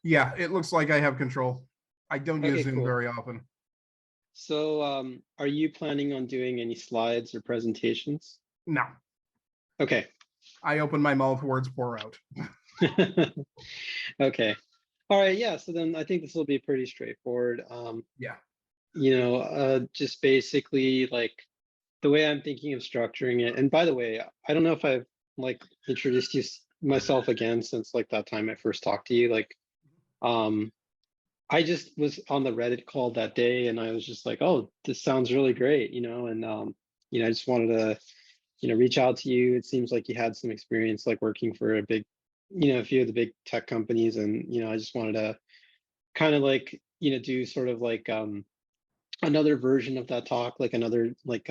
Yeah, it looks like I have control. I don't use Okay, Zoom cool. very often. So, are you planning on doing any slides or presentations? No, Okay. I open my mouth, words pour out. Okay. All right. Yeah. So then I think this will be pretty straightforward. Yeah, Just basically like the way I'm thinking of structuring it. And by the way, I don't know if I've like introduced myself again since like that time I first talked to you. Um, I just was on the Reddit call that day and I was just like, oh, this sounds really great, I just wanted to, reach out to you. It seems like you had some experience like working for a few of the big tech companies. And, I just wanted to kind of like, do sort of like another version of that talk, like another like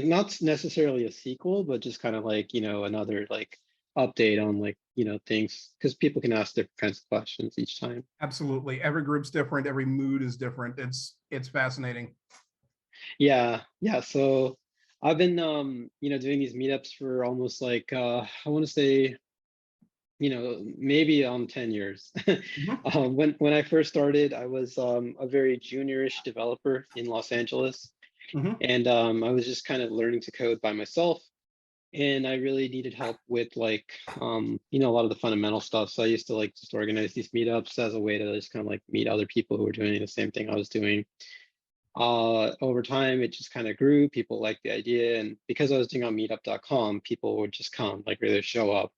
not necessarily a sequel, but just kind of like, another like update on like, things because people can ask different kinds of questions each time. absolutely. Every group's different. Every mood is different. It's fascinating. Yeah, yeah. So I've been doing these meetups for almost like I want to say, maybe 10 years. Mhm. When I first started, I was a very juniorish developer in Los Angeles. Mhm. And I was just kind of learning to code by myself. And I really needed help with like a lot of the fundamental stuff. So I used to like just organize these meetups as a way to just kind of like meet other people who were doing the same thing I was doing. Over time, it just kind of grew. People liked the idea, and because I was doing on meetup.com, people would just come, like really show up.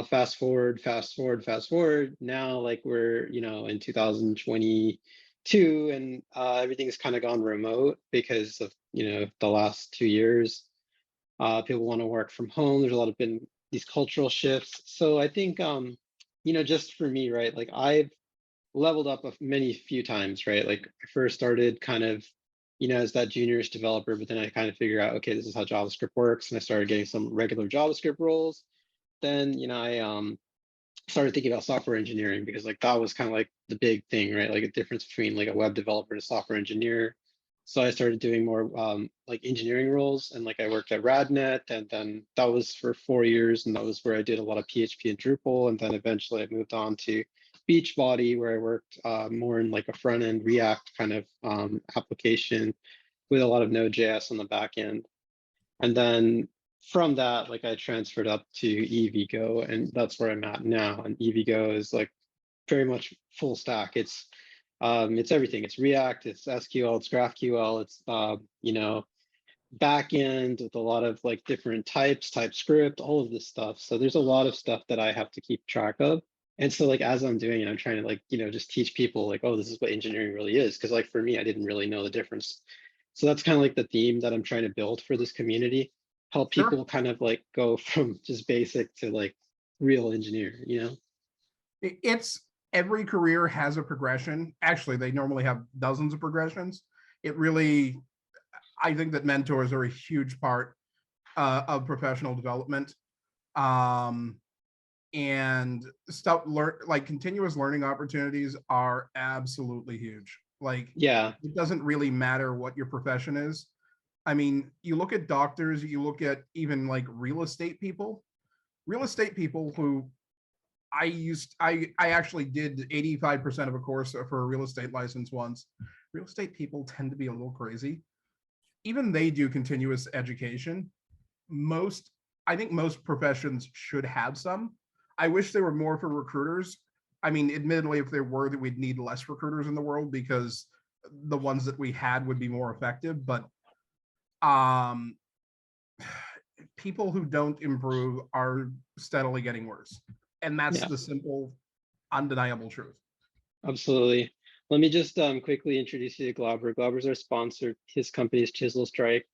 Fast forward, fast forward, fast forward. Now, like we're in 2022, and everything's kind of gone remote because of the last 2 years. People want to work from home. There's a lot of been these cultural shifts. So I think just for me, right? Like I've leveled up many few times, right? Like I first started kind of, as that juniorish developer, but then I kind of figure out, okay, this is how JavaScript works. And I started getting some regular JavaScript roles. Then, I started thinking about software engineering because like that was kind of like the big thing, right? Like a difference between like a web developer and a software engineer. So I started doing more like engineering roles, and like I worked at RadNet, and then that was for 4 years, and that was where I did a lot of PHP and Drupal, and then eventually I moved on to Beachbody, where I worked more in like a front end React kind of application with a lot of Node.js on the back end. And then from that, like I transferred up to EVgo, and that's where I'm at now. And EVgo is like very much full stack. It's everything. It's React, it's SQL, it's GraphQL, it's backend with a lot of like different types, TypeScript, all of this stuff. So there's a lot of stuff that I have to keep track of. And so like as I'm doing it, I'm trying to like, just teach people like, oh, this is what engineering really is. Cause like for me, I didn't really know the difference. So that's kind of like the theme that I'm trying to build for this community, help Sure. people kind of like go from just basic to like real engineer. It's every career has a progression. Actually, they normally have dozens of progressions. It really, I think that mentors are a huge part of professional development. Um, and stuff like continuous learning opportunities are absolutely huge. Like Yeah. it doesn't really matter what your profession is. I mean, you look at doctors, you look at even like real estate people who I actually did 85% of a course for a real estate license once. Real estate people tend to be a little crazy. Even they do continuous education. Most I think most professions should have some. I wish there were more for recruiters. I mean, admittedly, if there were, that we'd need less recruiters in the world because the ones that we had would be more effective. But um, people who don't improve are steadily getting worse, and that's Yeah. the simple, undeniable truth. Absolutely. Let me just quickly introduce you to Glauber. Glauber's our sponsor. His company is Chisel Strike.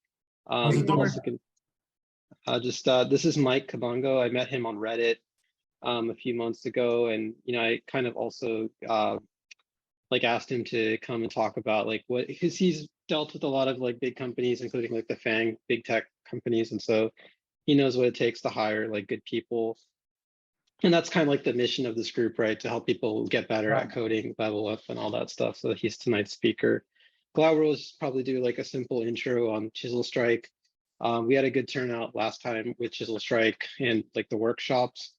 Hey, I'm Glover. also just this is Mike Kabongo. I met him on Reddit a few months ago, and I kind of also like asked him to come and talk about like what because he's dealt with a lot of like big companies, including like the FANG big tech companies, and so he knows what it takes to hire like good people. And that's kind of like the mission of this group, right? To help people get better Right. at coding, level up, and all that stuff. So he's tonight's speaker. Glauber will just probably do like a simple intro on Chisel Strike. We had a good turnout last time with Chisel Strike and like the workshops.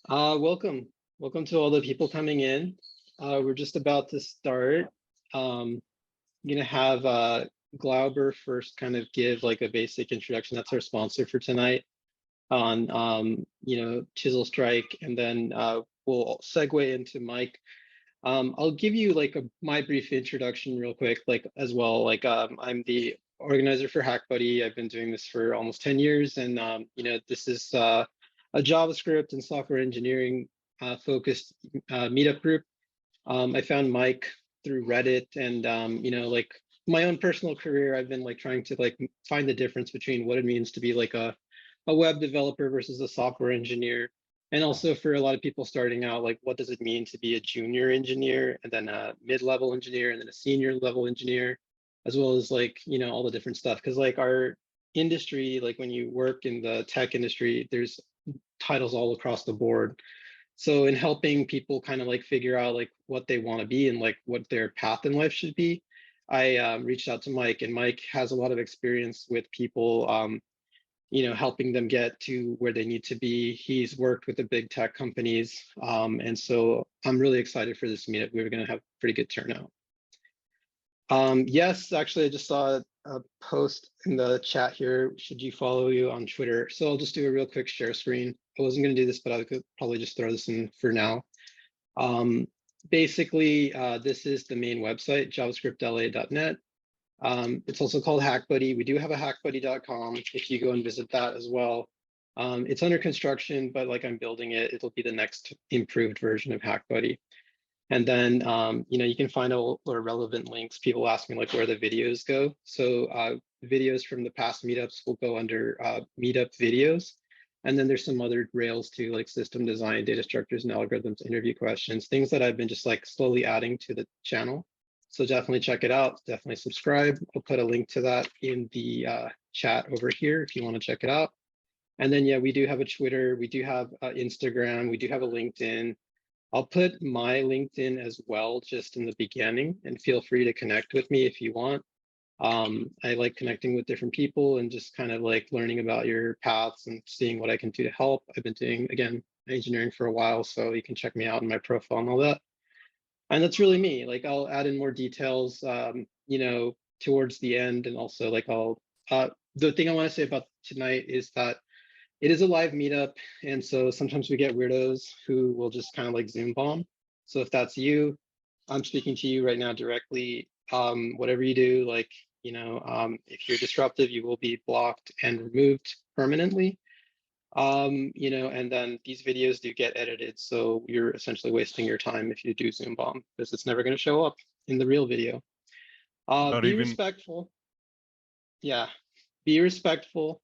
Welcome. Welcome to all the people coming in. We're just about to start. I'm gonna have Glauber first kind of give like a basic introduction. That's our sponsor for tonight on Chisel Strike, and then we'll segue into Mike. I'll give you like my brief introduction real quick, like as well. Like I'm the organizer for HackBuddy. I've been doing this for almost 10 years, and this is a JavaScript and software engineering focused meetup group. I found Mike through Reddit, and like my own personal career, I've been like trying to like find the difference between what it means to be like a web developer versus a software engineer. And also for a lot of people starting out, like what does it mean to be a junior engineer and then a mid-level engineer and then a senior level engineer, as well as like, all the different stuff. Because like our industry, like when you work in the tech industry, there's titles all across the board. So in helping people kind of like figure out like what they want to be and like what their path in life should be, I reached out to Mike, and Mike has a lot of experience with people helping them get to where they need to be. He's worked with the big tech companies. And so I'm really excited for this meetup. We're going to have pretty good turnout. Yes, actually, I just saw a post in the chat here. Should you follow you on Twitter? So I'll just do a real quick share screen. I wasn't going to do this, but I could probably just throw this in for now. Basically, this is the main website, javascriptla.net. It's also called HackBuddy. We do have a hackbuddy.com if you go and visit that as well. It's under construction, but like I'm building it, it'll be the next improved version of HackBuddy. And then, you can find all the relevant links. People ask me like where the videos go. So videos from the past meetups will go under meetup videos. And then there's some other rails too, like system design, data structures and algorithms, interview questions, things that I've been just like slowly adding to the channel. So definitely check it out. Definitely subscribe. I'll put a link to that in the chat over here if you want to check it out. And then, yeah, we do have a Twitter. We do have Instagram. We do have a LinkedIn. I'll put my LinkedIn as well, just in the beginning, and feel free to connect with me if you want. I like connecting with different people and just kind of like learning about your paths and seeing what I can do to help. I've been doing, again, engineering for a while, so you can check me out in my profile and all that. And that's really me. Like I'll add in more details, towards the end. And also like the thing I want to say about tonight is that it is a live meetup. And so sometimes we get weirdos who will just kind of like Zoom bomb. So if that's you, I'm speaking to you right now directly. Whatever you do, like, if you're disruptive, you will be blocked and removed permanently. And then these videos do get edited, so you're essentially wasting your time if you do Zoom bomb, because it's never going to show up in the real video. Be respectful. Yeah, be respectful.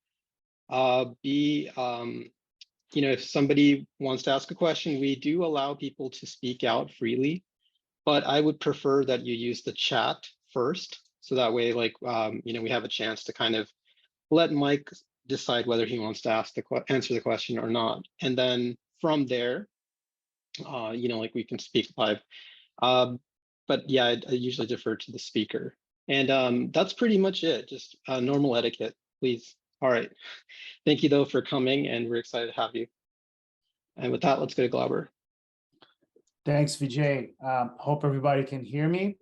If somebody wants to ask a question, we do allow people to speak out freely, but I would prefer that you use the chat first, so that way, like, we have a chance to kind of let Mike decide whether he wants to answer the question or not. And then from there, like we can speak live. But yeah, I usually defer to the speaker. And that's pretty much it, just normal etiquette, please. All right. Thank you though for coming, and we're excited to have you. And with that, let's go to Glauber. Thanks, Vijay. Hope everybody can hear me.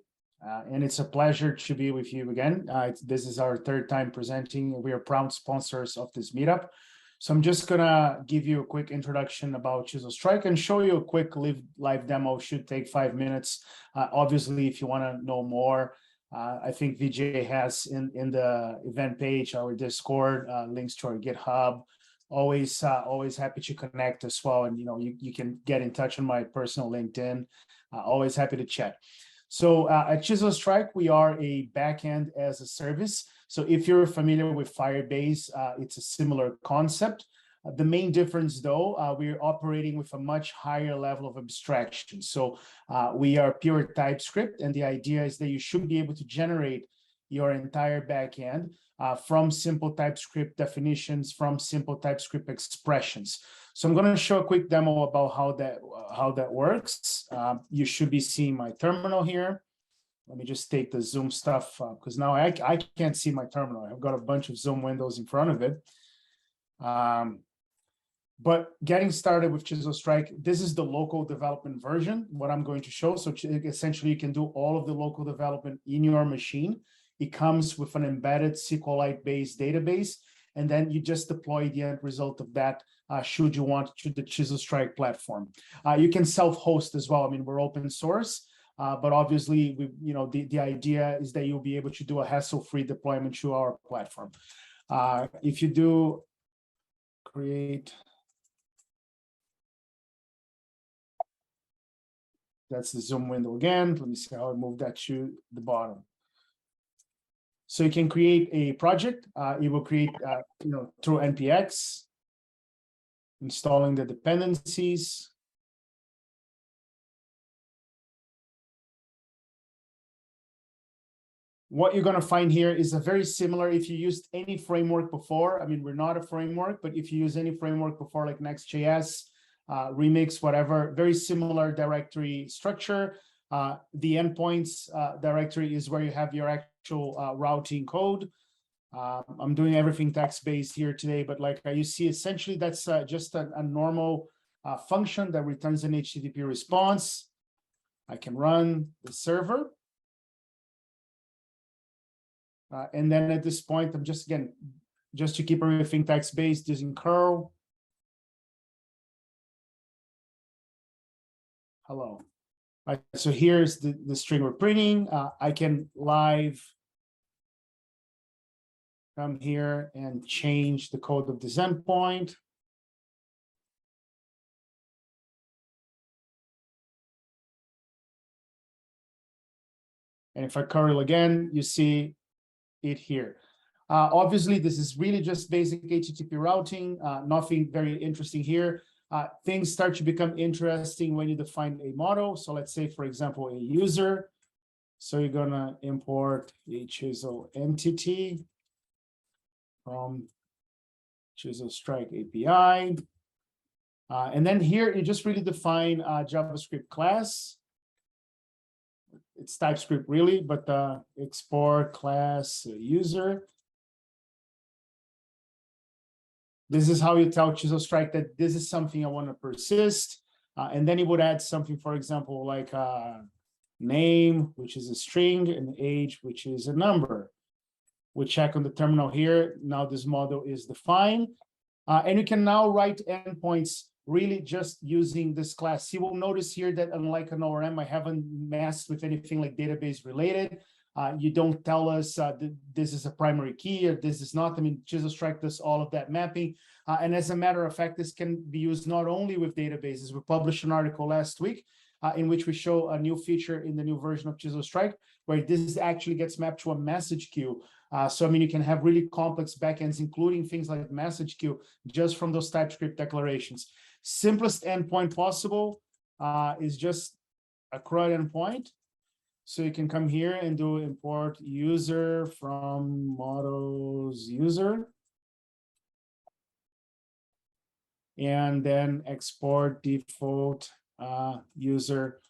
And it's a pleasure to be with you again. This is our third time presenting. We are proud sponsors of this meetup. So I'm just gonna give you a quick introduction about Chisel Strike and show you a quick live demo. Should take 5 minutes. Obviously, if you wanna know more, I think Vijay has in the event page, our Discord, links to our GitHub. Always happy to connect as well. And you can get in touch on my personal LinkedIn. Always happy to chat. So at Chisel Strike, we are a backend as a service. So if you're familiar with Firebase, it's a similar concept. The main difference, though, we're operating with a much higher level of abstraction. So we are pure TypeScript, and the idea is that you should be able to generate your entire backend from simple TypeScript definitions, from simple TypeScript expressions. So I'm going to show a quick demo about how that works. You should be seeing my terminal here. Let me just take the Zoom stuff because now I can't see my terminal. I've got a bunch of Zoom windows in front of it. But getting started with Chisel Strike, this is the local development version, what I'm going to show. So essentially, you can do all of the local development in your machine. It comes with an embedded SQLite-based database, and then you just deploy the end result of that should you want to the Chisel Strike platform. You can self-host as well. I mean, we're open source, but obviously, the idea is that you'll be able to do a hassle-free deployment to our platform. If you do create, that's the Zoom window again. Let me see how I move that to the bottom. So you can create a project. It will create, through npx, installing the dependencies. What you're going to find here is a very similar, if you used any framework before, I mean, we're not a framework, but if you use any framework before, like Next.js, Remix, whatever, very similar directory structure. The endpoints directory is where you have your actual routing code. I'm doing everything text-based here today, but like you see, essentially that's just a normal function that returns an HTTP response. I can run the server. And then at this point, I'm just to keep everything text-based using curl. Hello. All right, so here's the string we're printing. I can live come here and change the code of this endpoint. And if I curl again, you see it here. Obviously, this is really just basic HTTP routing, nothing very interesting here. Things start to become interesting when you define a model. So let's say, for example, a user. So you're gonna import a Chisel entity from Chisel Strike API. And then here you just really define a JavaScript class. It's TypeScript really, but export class user. This is how you tell Chisel Strike that this is something I want to persist. And then you would add something, for example, like name, which is a string, and age, which is a number. We check on the terminal here. Now this model is defined. And you can now write endpoints really just using this class. You will notice here that unlike an ORM, I haven't messed with anything like database related. You don't tell us that this is a primary key or this is not. I mean, Chisel Strike does all of that mapping. And as a matter of fact, this can be used not only with databases. We published an article last week in which we show a new feature in the new version of Chisel Strike, where this actually gets mapped to a message queue. So, I mean, you can have really complex backends, including things like message queue, just from those TypeScript declarations. Simplest endpoint possible is just a CRUD endpoint. So you can come here and do import user from models user. And then export default user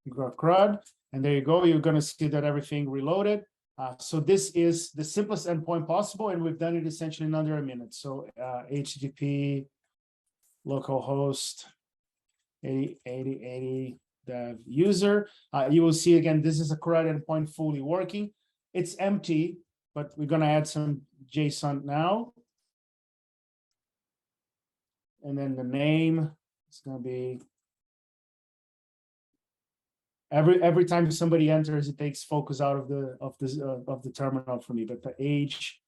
CRUD. And there you go. You're going to see that everything reloaded. So this is the simplest endpoint possible, and we've done it essentially in under a minute. So HTTP localhost 8080 dev user. You will see again, this is a CRUD endpoint fully working. It's empty, but we're going to add some JSON now. And then the name is going to be every time somebody enters, it takes focus out of the terminal for me. But the age,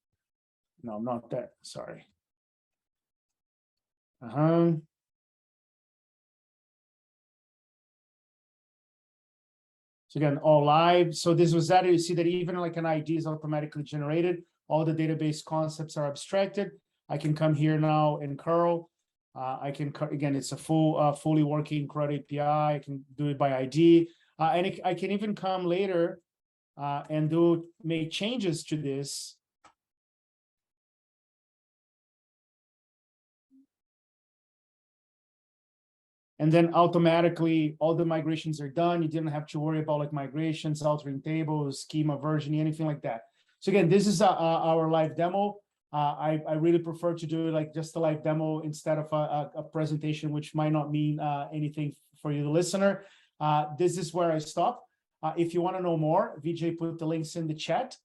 no, not that. Sorry. So again, all live. So this was that. You see that even like an ID is automatically generated. All the database concepts are abstracted. I can come here now in curl. I can, again, it's a fully working CRUD API. I can do it by ID. And I can even come later and make changes to this. And then automatically all the migrations are done. You didn't have to worry about like migrations, altering tables, schema versioning, anything like that. So again, this is our live demo. I really prefer to do it like just a live demo instead of a presentation, which might not mean anything for you, the listener. This is where I stop. If you want to know more, Vijay put the links in the chat.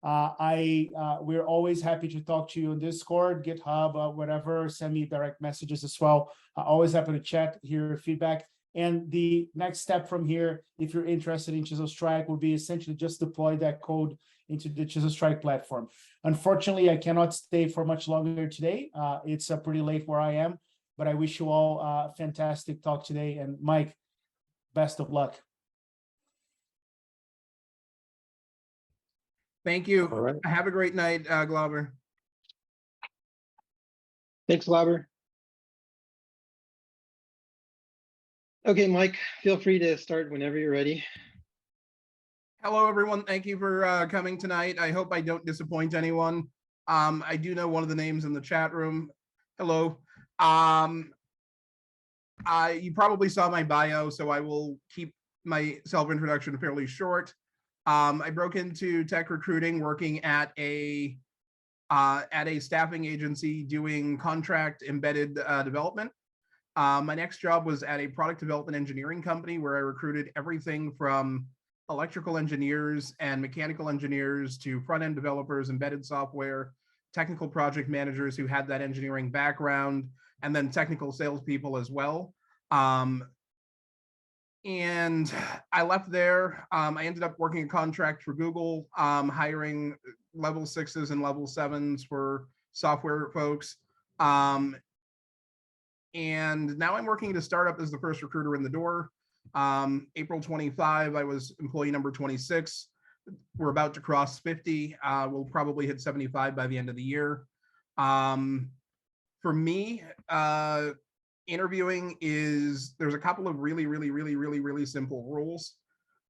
We're always happy to talk to you on Discord, GitHub, whatever. Send me direct messages as well. Always happy to chat, hear your feedback. And the next step from here, if you're interested in Chisel Strike, will be essentially just deploy that code into the Chisel Strike platform. Unfortunately, I cannot stay for much longer today. It's pretty late where I am, but I wish you all a fantastic talk today. And Mike, best of luck. Thank you. All right. Have a great night, Glauber. Thanks, Glauber. Okay, Mike, feel free to start whenever you're ready. Hello, everyone. Thank you for coming tonight. I hope I don't disappoint anyone. I do know one of the names in the chat room. Hello. You probably saw my bio, so I will keep my self-introduction fairly short. I broke into tech recruiting working at a staffing agency doing contract embedded development. My next job was at a product development engineering company where I recruited everything from electrical engineers and mechanical engineers to front-end developers, embedded software, technical project managers who had that engineering background, and then technical salespeople as well. And I left there. I ended up working a contract for Google, hiring level 6s and level 7s for software folks. And now I'm working at a startup as the first recruiter in the door. April 25, I was employee number 26. We're about to cross 50. We'll probably hit 75 by the end of the year. For me, interviewing there's a couple of really simple rules.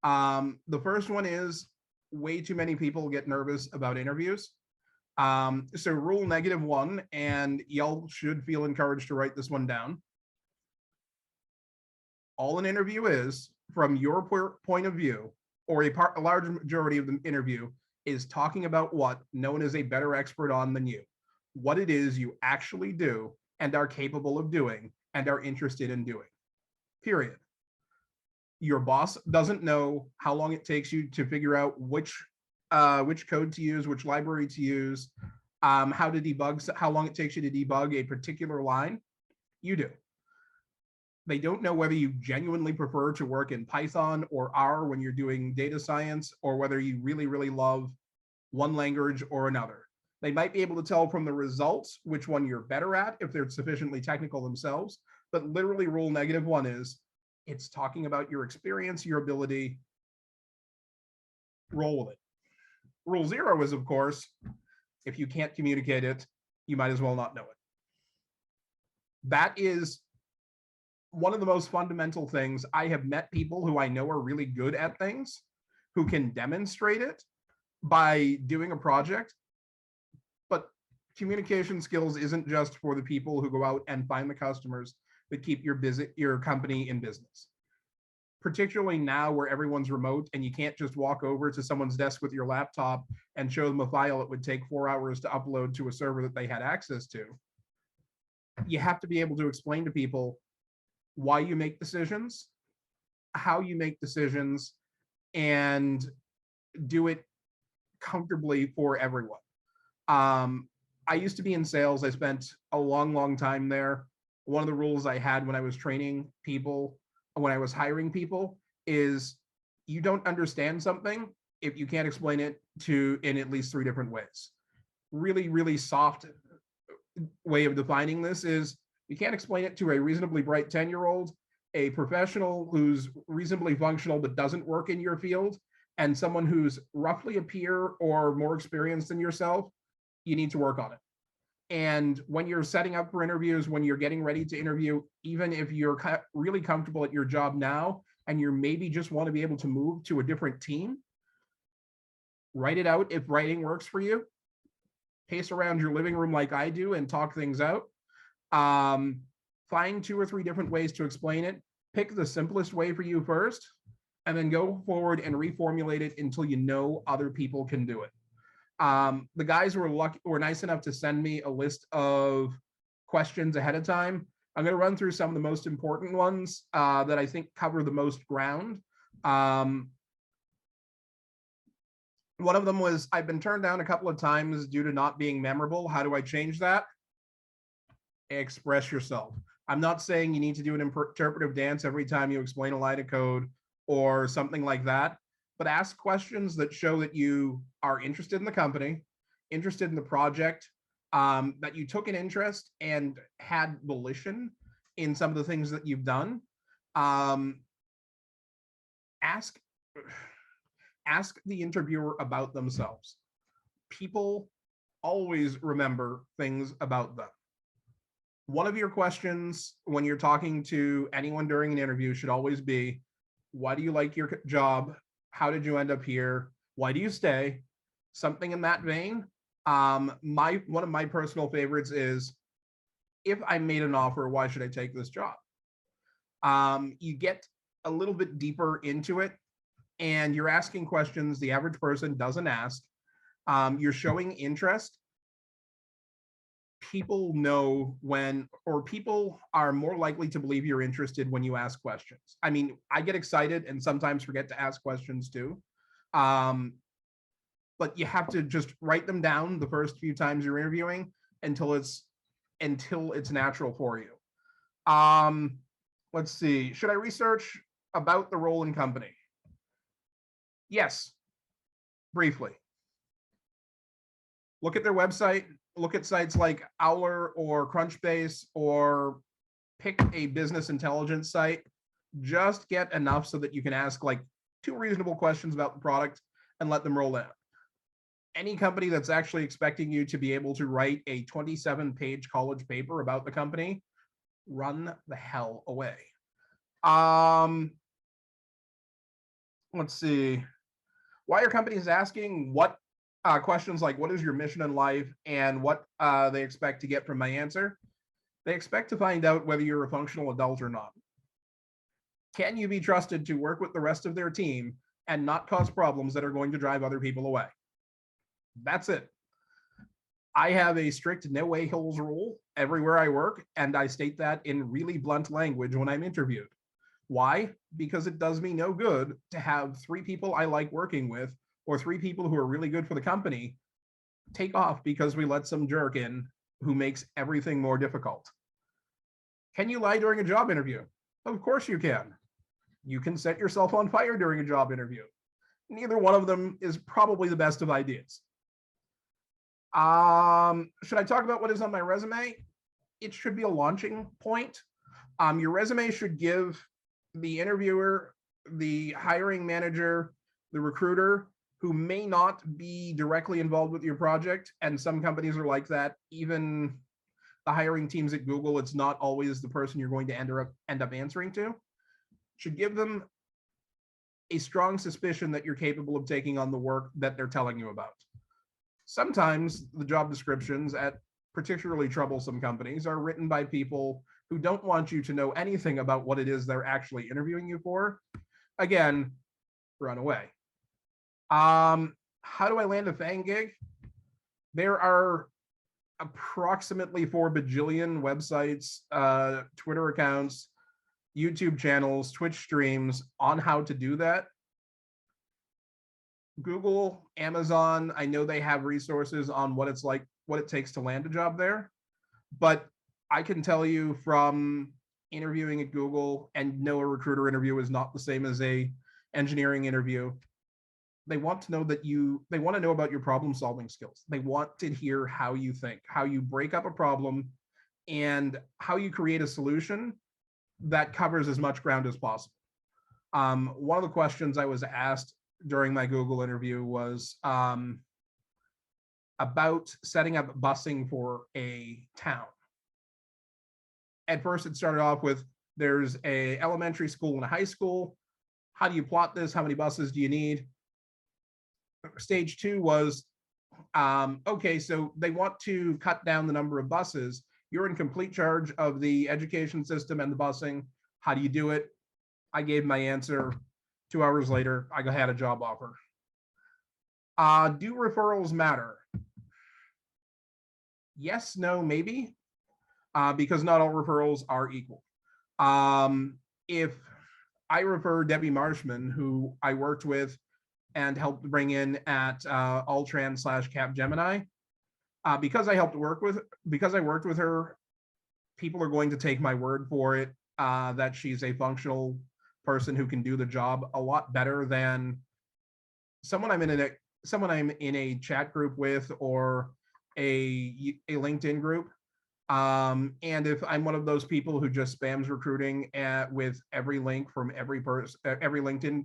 The first one is way too many people get nervous about interviews. So rule -1, and y'all should feel encouraged to write this one down. All an interview is, from your point of view, or a large majority of the interview, is talking about what no one is a better expert on than you. What it is you actually do and are capable of doing and are interested in doing, period. Your boss doesn't know how long it takes you to figure out which code to use, which library to use, how to debug, how long it takes you to debug a particular line. You do. They don't know whether you genuinely prefer to work in Python or R when you're doing data science, or whether you really love one language or another. They might be able to tell from the results which one you're better at if they're sufficiently technical themselves, but literally rule -1 is, it's talking about your experience, your ability, roll with it. Rule 0 is, of course, if you can't communicate it, you might as well not know it. That is one of the most fundamental things. I have met people who I know are really good at things, who can demonstrate it by doing a project, but communication skills isn't just for the people who go out and find the customers that keep your company in business. Particularly now where everyone's remote and you can't just walk over to someone's desk with your laptop and show them a file it would take 4 hours to upload to a server that they had access to. You have to be able to explain to people why you make decisions, how you make decisions, and do it comfortably for everyone. I used to be in sales. I spent a long time there. One of the rules I had when I was training people, when I was hiring people, is you don't understand something if you can't explain it in at least 3 different ways. Really soft way of defining this is, you can't explain it to a reasonably bright 10-year-old, a professional who's reasonably functional but doesn't work in your field, and someone who's roughly a peer or more experienced than yourself. You need to work on it. And when you're setting up for interviews, when you're getting ready to interview, even if you're really comfortable at your job now and you maybe just want to be able to move to a different team, write it out if writing works for you. Pace around your living room like I do and talk things out. Find 2 or 3 different ways to explain it. Pick the simplest way for you first, and then go forward and reformulate it until you know other people can do it. The guys were nice enough to send me a list of questions ahead of time. I'm going to run through some of the most important ones that I think cover the most ground. One of them was, I've been turned down a couple of times due to not being memorable. How do I change that? Express yourself. I'm not saying you need to do an interpretive dance every time you explain a line of code or something like that, but ask questions that show that you are interested in the company, interested in the project, that you took an interest and had volition in some of the things that you've done. Ask the interviewer about themselves. People always remember things about them. One of your questions when you're talking to anyone during an interview should always be, why do you like your job? How did you end up here? Why do you stay? Something in that vein. One of my personal favorites is, if I made an offer, why should I take this job? You get a little bit deeper into it and you're asking questions the average person doesn't ask. You're showing interest. People know when, or people are more likely to believe you're interested when you ask questions. I mean, I get excited and sometimes forget to ask questions too. But you have to just write them down the first few times you're interviewing until it's natural for you. Let's see, should I research about the role and company? Yes, briefly. Look at their website, look at sites like Owler or Crunchbase, or pick a business intelligence site. Just get enough so that you can ask like 2 reasonable questions about the product and let them roll out. Any company that's actually expecting you to be able to write a 27-page college paper about the company, run the hell away. Let's see. Why are companies asking what questions like, what is your mission in life, and what they expect to get from my answer? They expect to find out whether you're a functional adult or not. Can you be trusted to work with the rest of their team and not cause problems that are going to drive other people away? That's it. I have a strict no a-holes rule everywhere I work, and I state that in really blunt language when I'm interviewed. Why? Because it does me no good to have 3 people I like working with, or 3 people who are really good for the company, take off because we let some jerk in who makes everything more difficult. Can you lie during a job interview? Of course you can. You can set yourself on fire during a job interview. Neither one of them is probably the best of ideas. Should I talk about what is on my resume? It should be a launching point. Your resume should give the interviewer, the hiring manager, the recruiter, who may not be directly involved with your project, and some companies are like that. Even the hiring teams at Google, it's not always the person you're going to end up answering to. Should give them a strong suspicion that you're capable of taking on the work that they're telling you about. Sometimes the job descriptions at particularly troublesome companies are written by people who don't want you to know anything about what it is they're actually interviewing you for. Again, run away. How do I land a FANG gig? There are approximately 4 bajillion websites, Twitter accounts, YouTube channels, Twitch streams on how to do that. Google, Amazon, I know they have resources on what it's like, what it takes to land a job there. But I can tell you from interviewing at Google, and no, a recruiter interview is not the same as a engineering interview. They want to know that they want to know about your problem solving skills. They want to hear how you think, how you break up a problem, and how you create a solution that covers as much ground as possible. One of the questions I was asked during my Google interview was about setting up busing for a town. At first, it started off with, there's a elementary school and a high school. How do you plot this? How many buses do you need? Stage 2 was, okay, so they want to cut down the number of buses. You're in complete charge of the education system and the busing. How do you do it? I gave my answer. 2 hours later, I had a job offer. Do referrals matter? Yes, no, maybe, because not all referrals are equal. If I refer Debbie Marshman, who I worked with and helped bring in at Alltrans/Capgemini, because I worked with her, people are going to take my word for it that she's a functional person who can do the job a lot better than someone I'm in a chat group with or a LinkedIn group. And if I'm one of those people who just spams recruiting with every link from every person, every LinkedIn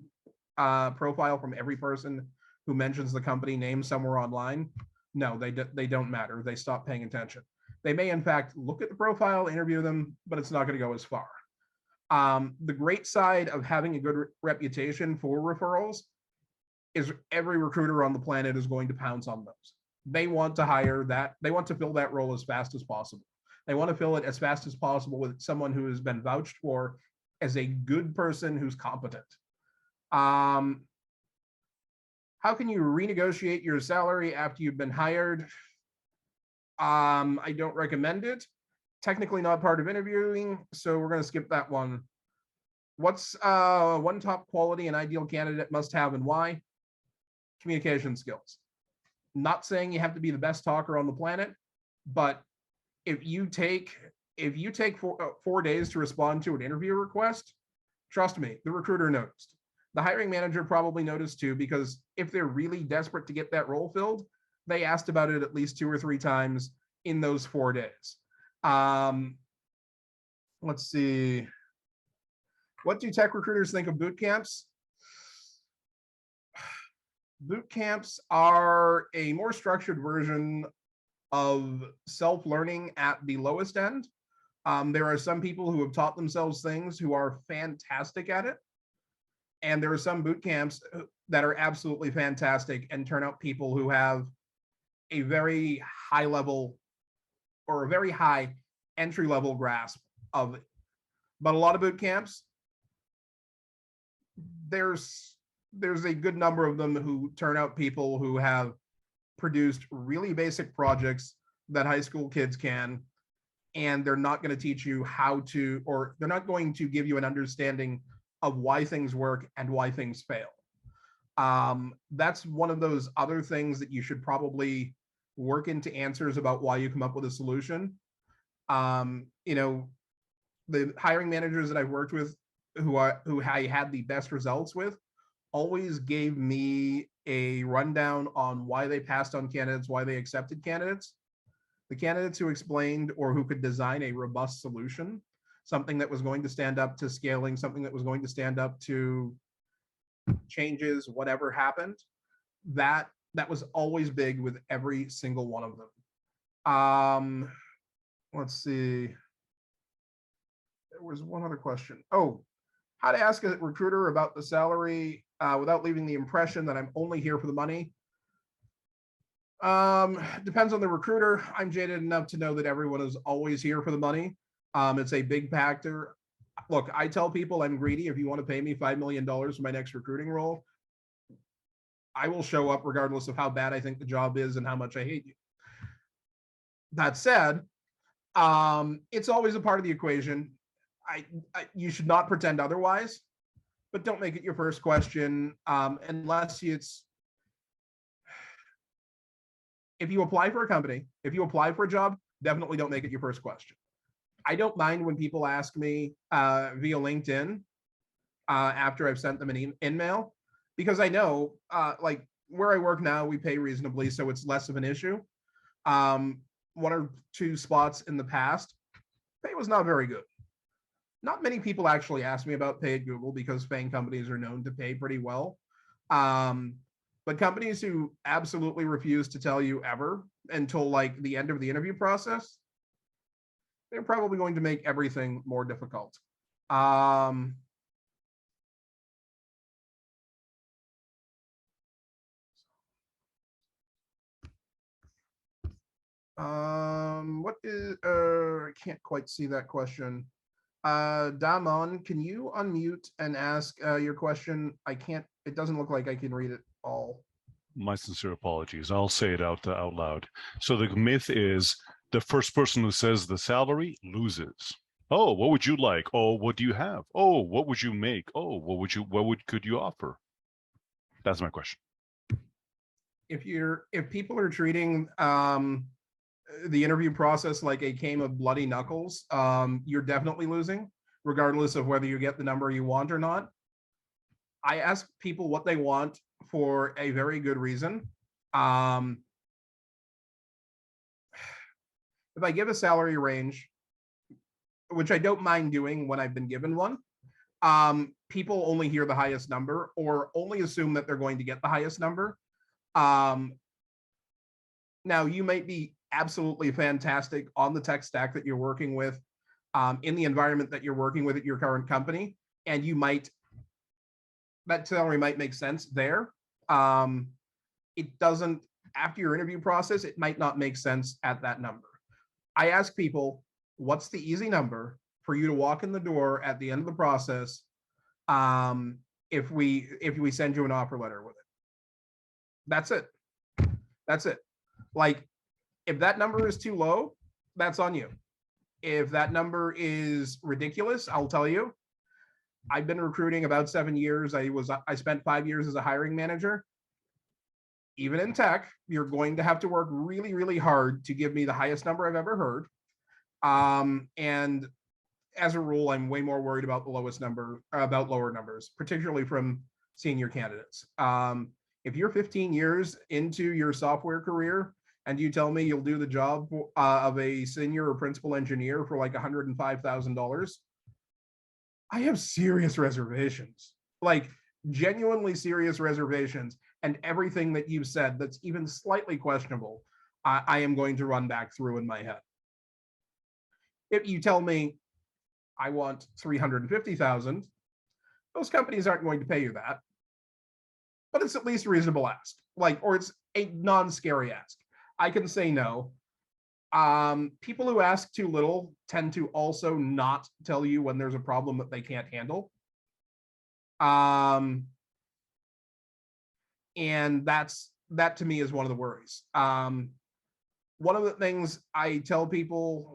profile from every person who mentions the company name somewhere online, no, they don't matter. They stop paying attention. They may, in fact, look at the profile, interview them, but it's not going to go as far. The great side of having a good reputation for referrals is every recruiter on the planet is going to pounce on those. They want to hire that. They want to fill that role as fast as possible. They want to fill it as fast as possible with someone who has been vouched for as a good person who's competent. How can you renegotiate your salary after you've been hired? I don't recommend it. Technically not part of interviewing, so we're going to skip that one. What's one top quality an ideal candidate must have and why? Communication skills. Not saying you have to be the best talker on the planet, but if you take 4 days to respond to an interview request, trust me, the recruiter noticed. The hiring manager probably noticed too, because if they're really desperate to get that role filled, they asked about it at least 2 or 3 times in those 4 days. Let's see. What do tech recruiters think of boot camps? Boot camps are a more structured version of self-learning at the lowest end. There are some people who have taught themselves things who are fantastic at it. And there are some boot camps that are absolutely fantastic and turn out people who have a very high level or a very high entry level grasp of it. But a lot of boot camps, there's a good number of them who turn out people who have produced really basic projects that high school kids can, and they're not going to teach you how to, or they're not going to give you an understanding of why things work and why things fail. That's one of those other things that you should probably work into answers about why you come up with a solution. You know, the hiring managers that I've worked with who I had the best results with always gave me a rundown on why they passed on candidates, why they accepted candidates. The candidates who explained or who could design a robust solution, something that was going to stand up to scaling, something that was going to stand up to changes, whatever happened, that was always big with every single one of them. Let's see. There was one other question. Oh, how to ask a recruiter about the salary without leaving the impression that I'm only here for the money. Depends on the recruiter. I'm jaded enough to know that everyone is always here for the money. It's a big factor. Look, I tell people I'm greedy. If you want to pay me $5 million for my next recruiting role, I will show up regardless of how bad I think the job is and how much I hate you. That said, it's always a part of the equation. You should not pretend otherwise, but don't make it your first question unless it's, if you apply for a company, if you apply for a job, definitely don't make it your first question. I don't mind when people ask me via LinkedIn after I've sent them an email, because I know like where I work now, we pay reasonably, so it's less of an issue. 1 or 2 spots in the past, pay was not very good. Not many people actually ask me about pay at Google because FAANG companies are known to pay pretty well. But companies who absolutely refuse to tell you ever until like the end of the interview process, they're probably going to make everything more difficult. What is, I can't quite see that question. Damon, can you unmute and ask your question? I can't, it doesn't look like I can read it all. My sincere apologies. I'll say it out loud. So the myth is the first person who says the salary loses. Oh, what would you like? Oh, what do you have? Oh, what would you make? Oh, could you offer? That's my question. If people are treating the interview process like a game of bloody knuckles, you're definitely losing, regardless of whether you get the number you want or not. I ask people what they want for a very good reason. If I give a salary range, which I don't mind doing when I've been given one, people only hear the highest number or only assume that they're going to get the highest number. Now, you might be absolutely fantastic on the tech stack that you're working with, in the environment that you're working with at your current company, and that salary might make sense there. It doesn't, after your interview process, it might not make sense at that number. I ask people, what's the easy number for you to walk in the door at the end of the process, if we send you an offer letter with it? That's it. That's it. Like, if that number is too low, that's on you. If that number is ridiculous, I'll tell you. I've been recruiting about 7 years. I spent 5 years as a hiring manager. Even in tech, you're going to have to work really, really hard to give me the highest number I've ever heard. And as a rule, I'm way more worried about the lowest number, about lower numbers, particularly from senior candidates. If you're 15 years into your software career and you tell me you'll do the job of a senior or principal engineer for like $105,000, I have serious reservations, like genuinely serious reservations. And everything that you've said that's even slightly questionable, I am going to run back through in my head. If you tell me I want 350,000, those companies aren't going to pay you that, but it's at least a reasonable ask, or it's a non-scary ask. I can say no. People who ask too little tend to also not tell you when there's a problem that they can't handle. And that to me is one of the worries. One of the things I tell people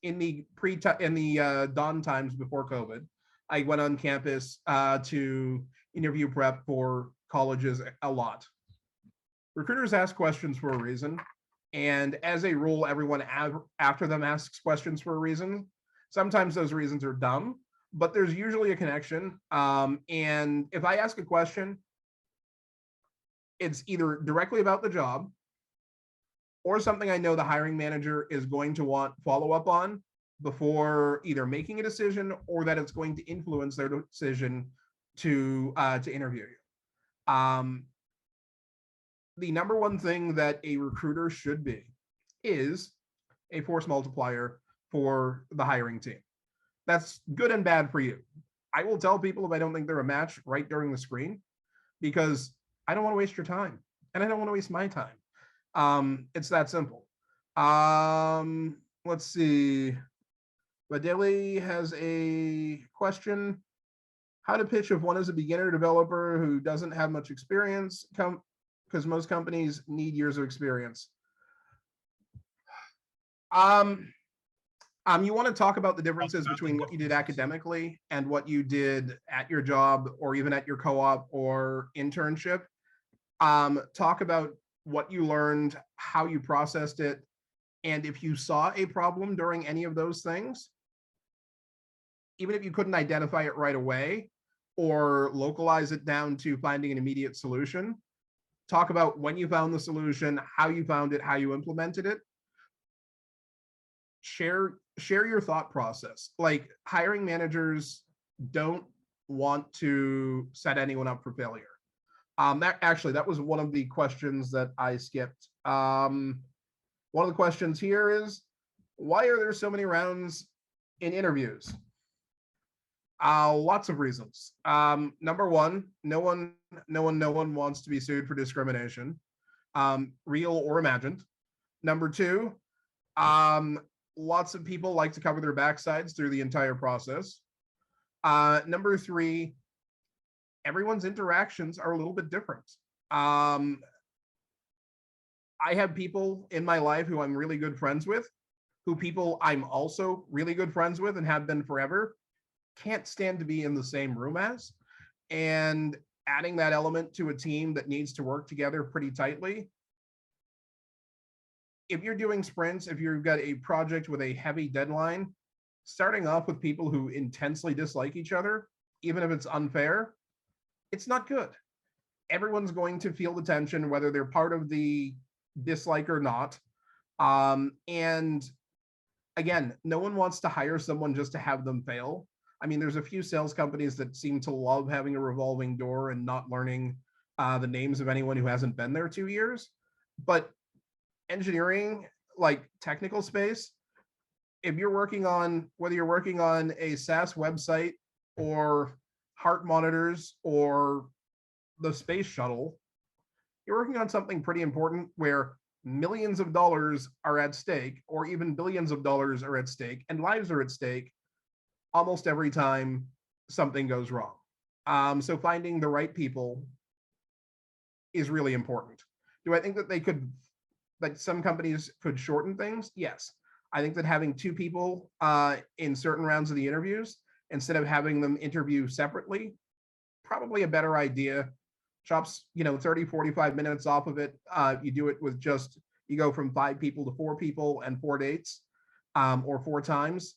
in the dawn times before COVID, I went on campus to interview prep for colleges a lot. Recruiters ask questions for a reason, and as a rule, everyone after them asks questions for a reason. Sometimes those reasons are dumb, but there's usually a connection. And if I ask a question, it's either directly about the job or something I know the hiring manager is going to want follow-up on before either making a decision or that it's going to influence their decision to interview you. The number one thing that a recruiter should be is a force multiplier for the hiring team. That's good and bad for you. I will tell people if I don't think they're a match right during the screen, because I don't want to waste your time and I don't want to waste my time. It's that simple. Let's see. Vadeli has a question. How to pitch if one is a beginner developer who doesn't have much experience, because most companies need years of experience. You want to talk about the differences between what you did academically and what you did at your job or even at your co-op or internship. Talk about what you learned, how you processed it, and if you saw a problem during any of those things, even if you couldn't identify it right away or localize it down to finding an immediate solution, talk about when you found the solution, how you found it, how you implemented it. Share your thought process. Like, hiring managers don't want to set anyone up for failure. That was one of the questions that I skipped. One of the questions here is, why are there so many rounds in interviews? Lots of reasons. Number one, no one wants to be sued for discrimination, real or imagined. Number two, lots of people like to cover their backsides through the entire process. Number three, everyone's interactions are a little bit different. I have people in my life who I'm really good friends with, who people I'm also really good friends with and have been forever, can't stand to be in the same room as. And adding that element to a team that needs to work together pretty tightly. If you're doing sprints, if you've got a project with a heavy deadline, starting off with people who intensely dislike each other, even if it's unfair, it's not good. Everyone's going to feel the tension, whether they're part of the dislike or not. And again, no one wants to hire someone just to have them fail. I mean, there's a few sales companies that seem to love having a revolving door and not learning the names of anyone who hasn't been there 2 years. But engineering, like technical space, if you're working on, whether you're working on a SaaS website or heart monitors or the space shuttle, you're working on something pretty important where millions of dollars are at stake, or even billions of dollars are at stake, and lives are at stake almost every time something goes wrong. So finding the right people is really important. Do I think that that some companies could shorten things? Yes. I think that having 2 people in certain rounds of the interviews, instead of having them interview separately, probably a better idea. Chops, 30, 45 minutes off of it. You do it with you go from 5 people to 4 people and 4 dates, or 4 times.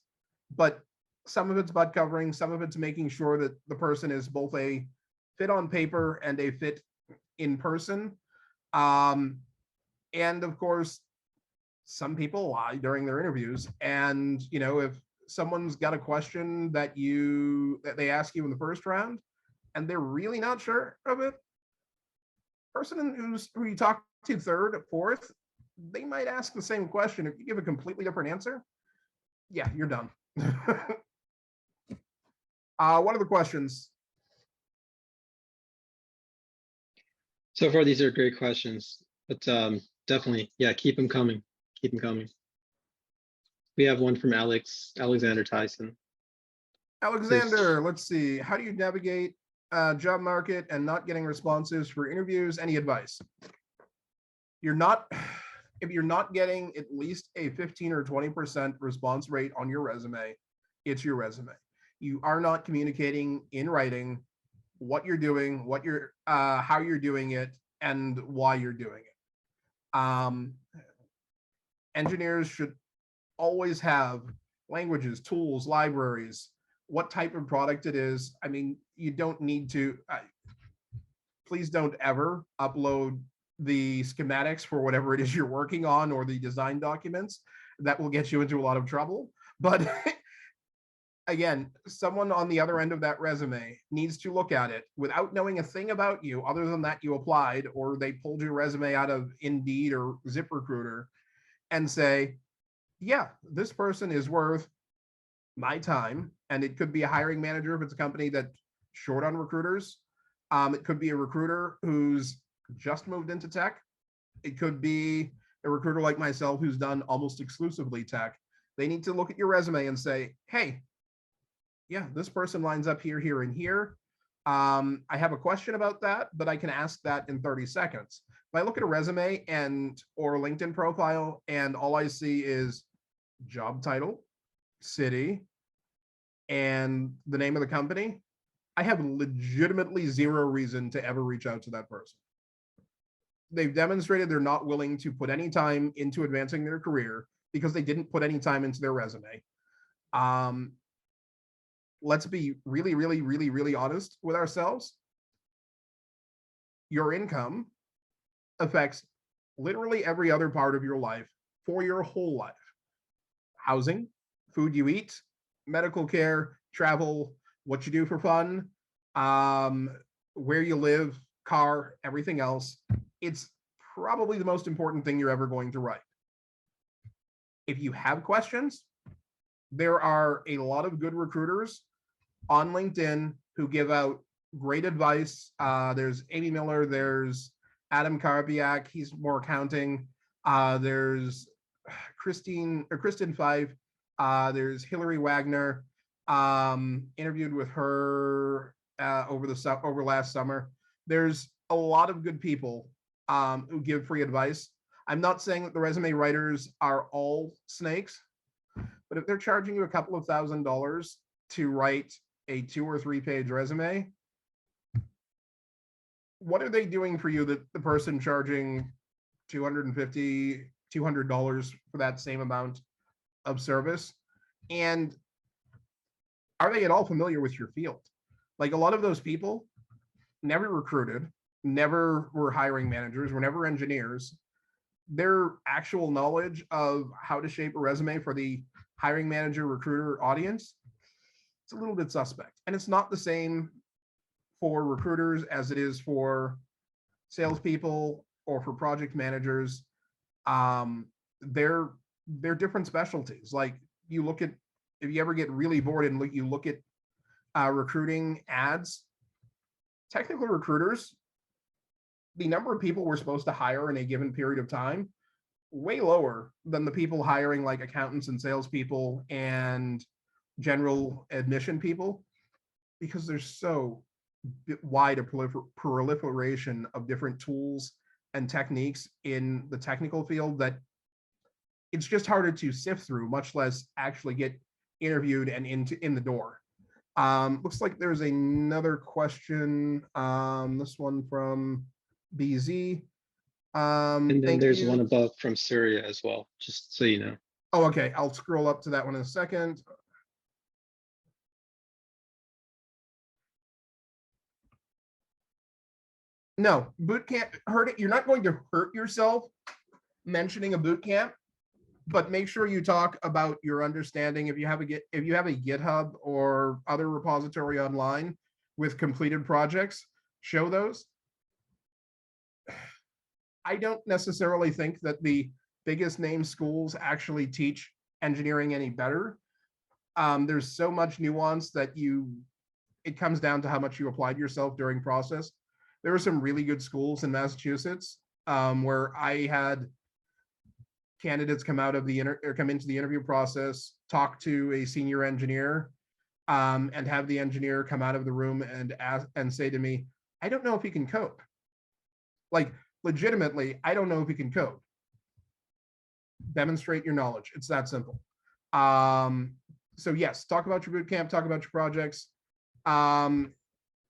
But some of it's butt covering, some of it's making sure that the person is both a fit on paper and a fit in person. And of course, some people lie during their interviews. And, if someone's got a question that they ask you in the first round and they're really not sure of it, person who you talk to third, fourth, they might ask the same question. If you give a completely different answer, yeah, you're done. What are the questions? So far, these are great questions, but definitely, yeah, keep them coming. Keep them coming. We have one from Alexander Tyson. Alexander, let's see. How do you navigate job market and not getting responses for interviews? Any advice? If you're not getting at least a 15 or 20% response rate on your resume, it's your resume. You are not communicating in writing what you're doing, how you're doing it, and why you're doing it. Engineers should always have languages, tools, libraries, what type of product it is. I mean, you don't need to, please don't ever upload the schematics for whatever it is you're working on or the design documents. That will get you into a lot of trouble. But again, someone on the other end of that resume needs to look at it without knowing a thing about you other than that you applied or they pulled your resume out of Indeed or ZipRecruiter and say, yeah, this person is worth my time. And it could be a hiring manager if it's a company that's short on recruiters. It could be a recruiter who's just moved into tech. It could be a recruiter like myself who's done almost exclusively tech. They need to look at your resume and say, hey, yeah, this person lines up here, here, and here. I have a question about that, but I can ask that in 30 seconds. If I look at a resume or LinkedIn profile and all I see is job title, city, and the name of the company, I have legitimately zero reason to ever reach out to that person. They've demonstrated they're not willing to put any time into advancing their career because they didn't put any time into their resume. Let's be really, really, really, really honest with ourselves. Your income affects literally every other part of your life for your whole life. Housing, food you eat, medical care, travel, what you do for fun, where you live, car, everything else. It's probably the most important thing you're ever going to write. If you have questions, there are a lot of good recruiters on LinkedIn who give out great advice. There's Amy Miller, there's Adam Karpiak, he's more accounting. There's Kristen Fife, there's Hillary Wagner, interviewed with her over last summer. There's a lot of good people who give free advice. I'm not saying that the resume writers are all snakes, but if they're charging you a couple of $1,000s to write a 2 or 3 page resume, what are they doing for you that the person charging $250, $200 for that same amount of service? And are they at all familiar with your field? Like, a lot of those people never recruited, never were hiring managers, were never engineers. Their actual knowledge of how to shape a resume for the hiring manager recruiter audience, it's a little bit suspect. And it's not the same for recruiters as it is for salespeople or for project managers. They're different specialties. Like, you look at, if you ever get really bored and you look at recruiting ads, technical recruiters, the number of people we're supposed to hire in a given period of time, way lower than the people hiring like accountants and salespeople and general admission people, because there's so wide a proliferation of different tools and techniques in the technical field that it's just harder to sift through, much less actually get interviewed and in the door. Looks like there's another question. This one from BZ. And then there's one above from Syria as well, just so you know. Oh, okay. I'll scroll up to that one in a second. No, boot camp hurt it. You're not going to hurt yourself mentioning a boot camp, but make sure you talk about your understanding. If you have a GitHub or other repository online with completed projects, show those. I don't necessarily think that the biggest name schools actually teach engineering any better. There's so much nuance that it comes down to how much you applied yourself during process. There were some really good schools in Massachusetts where I had candidates come into the interview process, talk to a senior engineer, and have the engineer come out of the room and say to me, "I don't know if he can code." Like, legitimately, I don't know if he can code. Demonstrate your knowledge. It's that simple. So yes, talk about your boot camp, talk about your projects.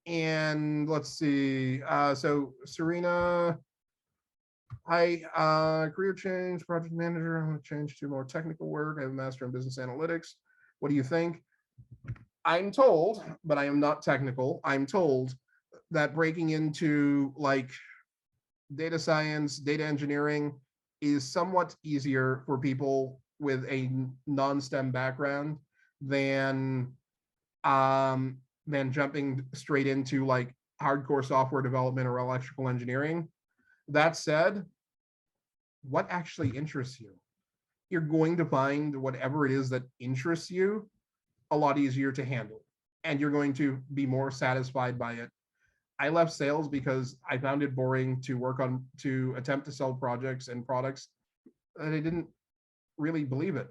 And let's see. So Serena, hi, career change, project manager. I'm going to change to more technical work. I have a master in business analytics. What do you think? I'm told, but I am not technical. I'm told that breaking into like data science, data engineering is somewhat easier for people with a non-STEM background than jumping straight into like hardcore software development or electrical engineering. That said, what actually interests you? You're going to find whatever it is that interests you a lot easier to handle, and you're going to be more satisfied by it. I left sales because I found it boring to attempt to sell projects and products that I didn't really believe in.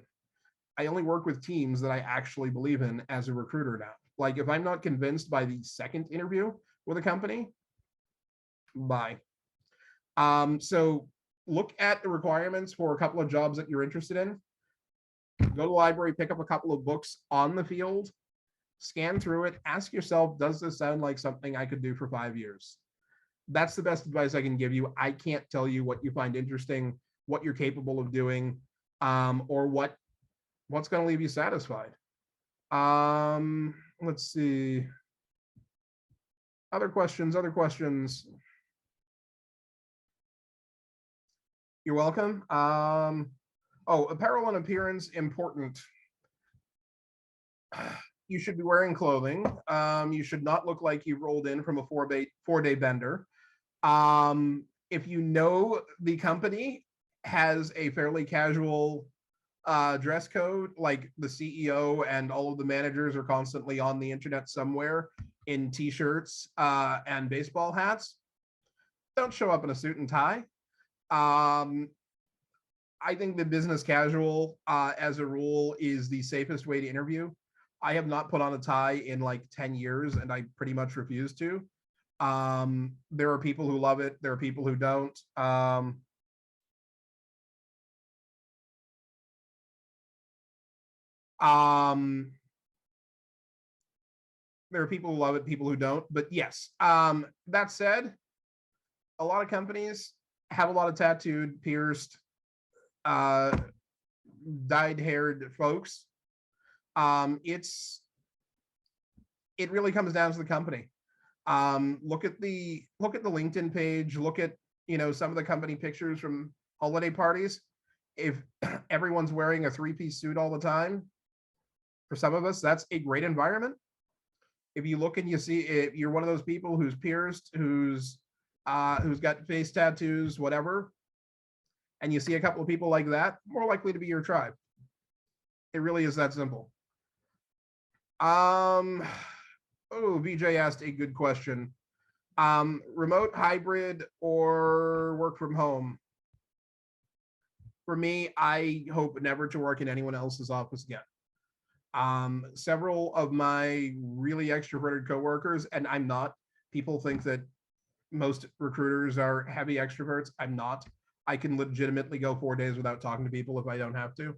I only work with teams that I actually believe in as a recruiter now. Like, if I'm not convinced by the second interview with a company, bye. So look at the requirements for a couple of jobs that you're interested in. Go to the library, pick up a couple of books on the field, scan through it, ask yourself, does this sound like something I could do for 5 years? That's the best advice I can give you. I can't tell you what you find interesting, what you're capable of doing, or what's going to leave you satisfied. Let's see. Other questions. You're welcome. Oh, apparel and appearance, important. You should be wearing clothing. You should not look like you rolled in from a four-day bender. If you know the company has a fairly casual dress code, like the CEO and all of the managers are constantly on the internet somewhere in t-shirts and baseball hats, don't show up in a suit and tie. I think the business casual, as a rule, is the safest way to interview. I have not put on a tie in like 10 years, and I pretty much refuse to. There are people who love it. There are people who don't. There are people who love it, people who don't. But yes, that said, a lot of companies have a lot of tattooed, pierced, dyed-haired folks. It really comes down to the company. Look at the LinkedIn page. Look at some of the company pictures from holiday parties. If everyone's wearing a three-piece suit all the time, for some of us, that's a great environment. If you look and you see if you're one of those people who's pierced, who's got face tattoos, whatever, and you see a couple of people like that, more likely to be your tribe. It really is that simple. Oh, Vijay asked a good question. Remote, hybrid, or work from home? For me, I hope never to work in anyone else's office again. Several of my really extroverted coworkers, and I'm not, people think that most recruiters are heavy extroverts. I'm not. I can legitimately go 4 days without talking to people if I don't have to.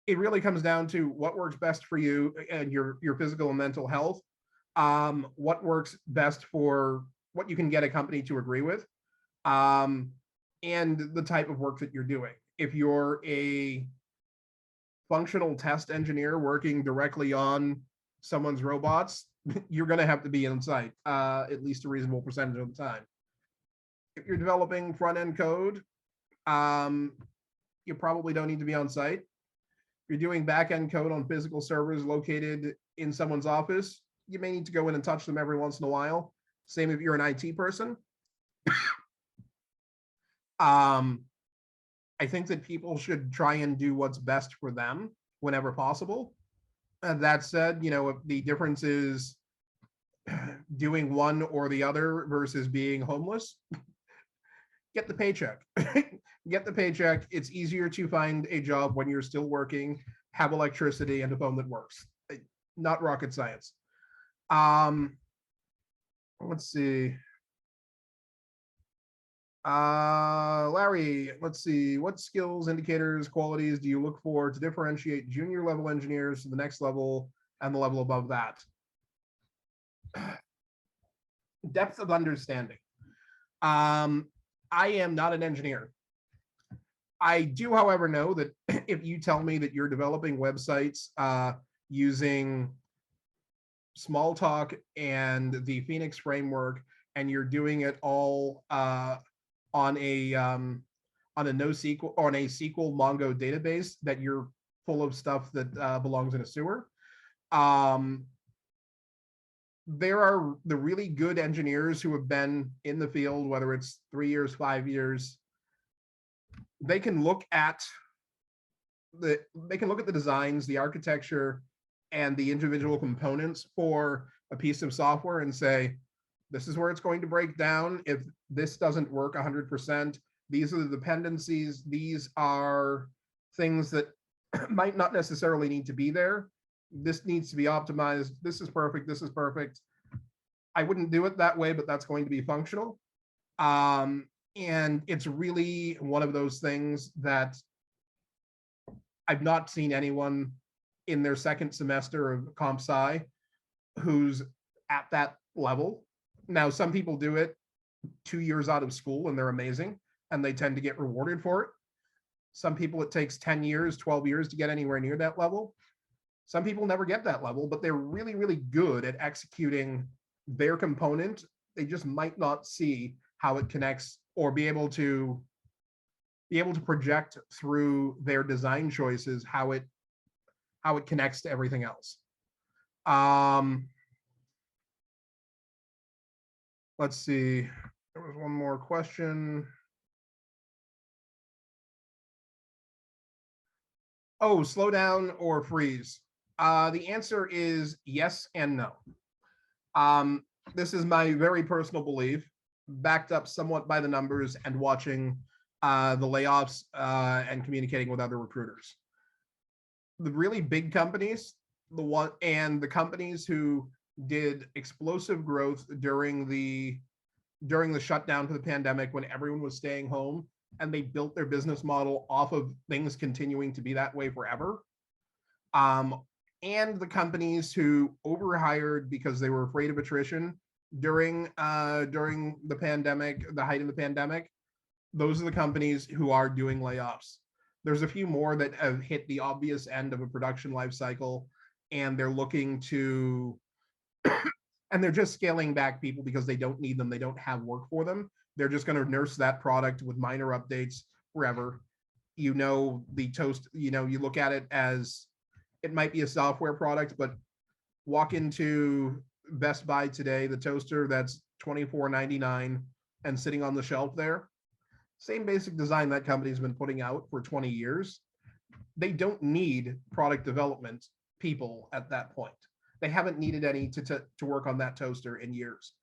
It really comes down to what works best for you and your physical and mental health. What works best for what you can get a company to agree with, and the type of work that you're doing. If you're a functional test engineer working directly on someone's robots, you're going to have to be on site at least a reasonable percentage of the time. If you're developing front-end code, you probably don't need to be on site. If you're doing back-end code on physical servers located in someone's office, you may need to go in and touch them every once in a while. Same if you're an IT person. I think that people should try and do what's best for them whenever possible. And that said, if the difference is doing one or the other versus being homeless, get the paycheck. Get the paycheck. It's easier to find a job when you're still working, have electricity, and a phone that works. Not rocket science. Let's see. Larry, let's see. What skills, indicators, qualities do you look for to differentiate junior level engineers to the next level and the level above that? Depth of understanding. I am not an engineer. I do, however, know that if you tell me that you're developing websites using Smalltalk and the Phoenix framework, and you're doing it all on a NoSQL or on a SQL Mongo database, that you're full of stuff that belongs in a sewer. There are the really good engineers who have been in the field, whether it's 3 years, 5 years. They can look at the designs, the architecture, and the individual components for a piece of software and say, this is where it's going to break down. If this doesn't work 100%, these are the dependencies. These are things that might not necessarily need to be there. This needs to be optimized. This is perfect. This is perfect. I wouldn't do it that way, but that's going to be functional. And it's really one of those things that I've not seen anyone in their second semester of comp sci who's at that level. Now, some people do it 2 years out of school and they're amazing and they tend to get rewarded for it. Some people, it takes 10 years, 12 years to get anywhere near that level. Some people never get that level, but they're really, really good at executing their component. They just might not see how it connects or be able to project through their design choices how it connects to everything else. Let's see. There was one more question. Oh, slow down or freeze. The answer is yes and no. This is my very personal belief, backed up somewhat by the numbers and watching the layoffs and communicating with other recruiters. the really big companies, the companies who did explosive growth during the shutdown to the pandemic when everyone was staying home, and they built their business model off of things continuing to be that way forever. And the companies who overhired because they were afraid of attrition during the pandemic, the height of the pandemic, those are the companies who are doing layoffs. There's a few more that have hit the obvious end of a production life cycle, and they're looking to and they're just scaling back people because they don't need them. They don't have work for them. They're just going to nurse that product with minor updates forever. You know, the toast, you know, you look at it as it might be a software product, but walk into Best Buy today, the toaster that's $24.99 and sitting on the shelf there, same basic design that company's been putting out for 20 years. They don't need product development people at that point. They haven't needed any to work on that toaster in years.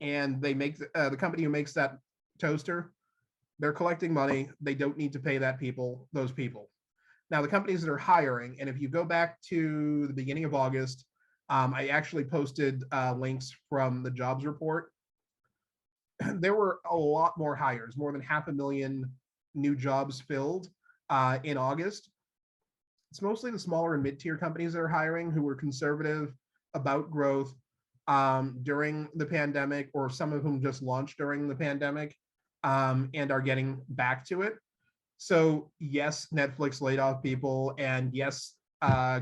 And they make the company who makes that toaster, they're collecting money. They don't need to pay those people. Now, the companies that are hiring, and if you go back to the beginning of August, I actually posted links from the jobs report. There were a lot more hires, more than 500,000 new jobs filled in August. It's mostly the smaller and mid-tier companies that are hiring who were conservative about growth during the pandemic, or some of whom just launched during the pandemic and are getting back to it. So yes, Netflix laid off people, and yes,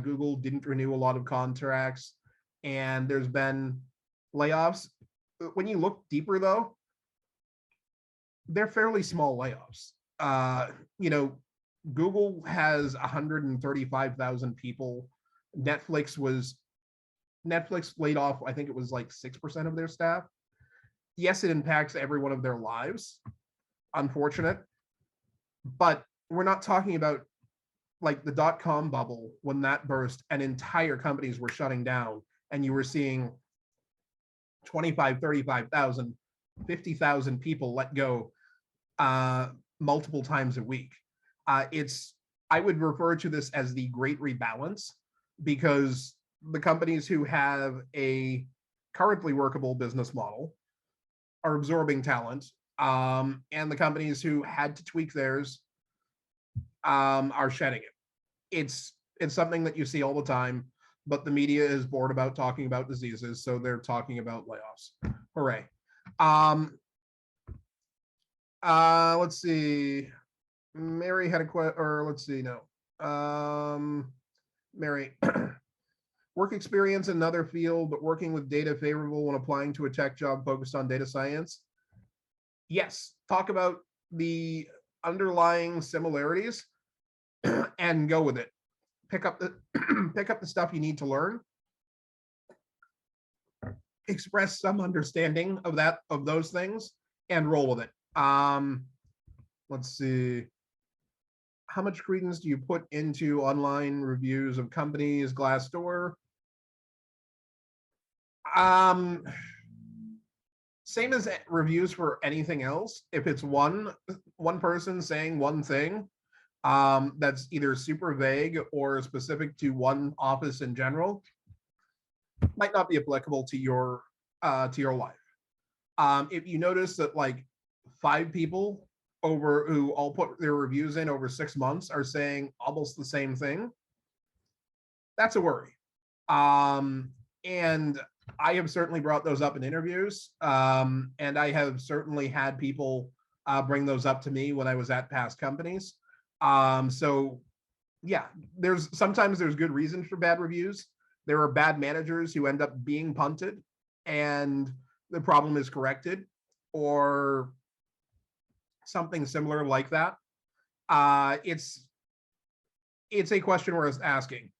Google didn't renew a lot of contracts, and there's been layoffs. When you look deeper though, they're fairly small layoffs. You know, Google has 135,000 people. Netflix laid off, I think it was like 6% of their staff. Yes, it impacts every one of their lives. Unfortunate. But we're not talking about like the dot-com bubble when that burst and entire companies were shutting down, and you were seeing 25, 35,000, 50,000 people let go multiple times a week. I would refer to this as the great rebalance, because the companies who have a currently workable business model are absorbing talent, and the companies who had to tweak theirs are shedding it. It's something that you see all the time, but the media is bored about talking about diseases, so they're talking about layoffs. Hooray. Let's see. Mary had a question, or let's see, no. Mary, work experience in another field, but working with data favorable when applying to a tech job focused on data science. Yes, talk about the underlying similarities and go with it. Pick up the stuff you need to learn. Express some understanding of those things and roll with it. Let's see. How much credence do you put into online reviews of companies, Glassdoor? Same as reviews for anything else. If it's one person saying one thing that's either super vague or specific to one office in general, might not be applicable to your life. If you notice that like 5 people who all put their reviews in over 6 months are saying almost the same thing, that's a worry. And I have certainly brought those up in interviews, and I have certainly had people bring those up to me when I was at past companies. So yeah, sometimes there's good reasons for bad reviews. There are bad managers who end up being punted and the problem is corrected, or something similar like that. It's a question worth asking.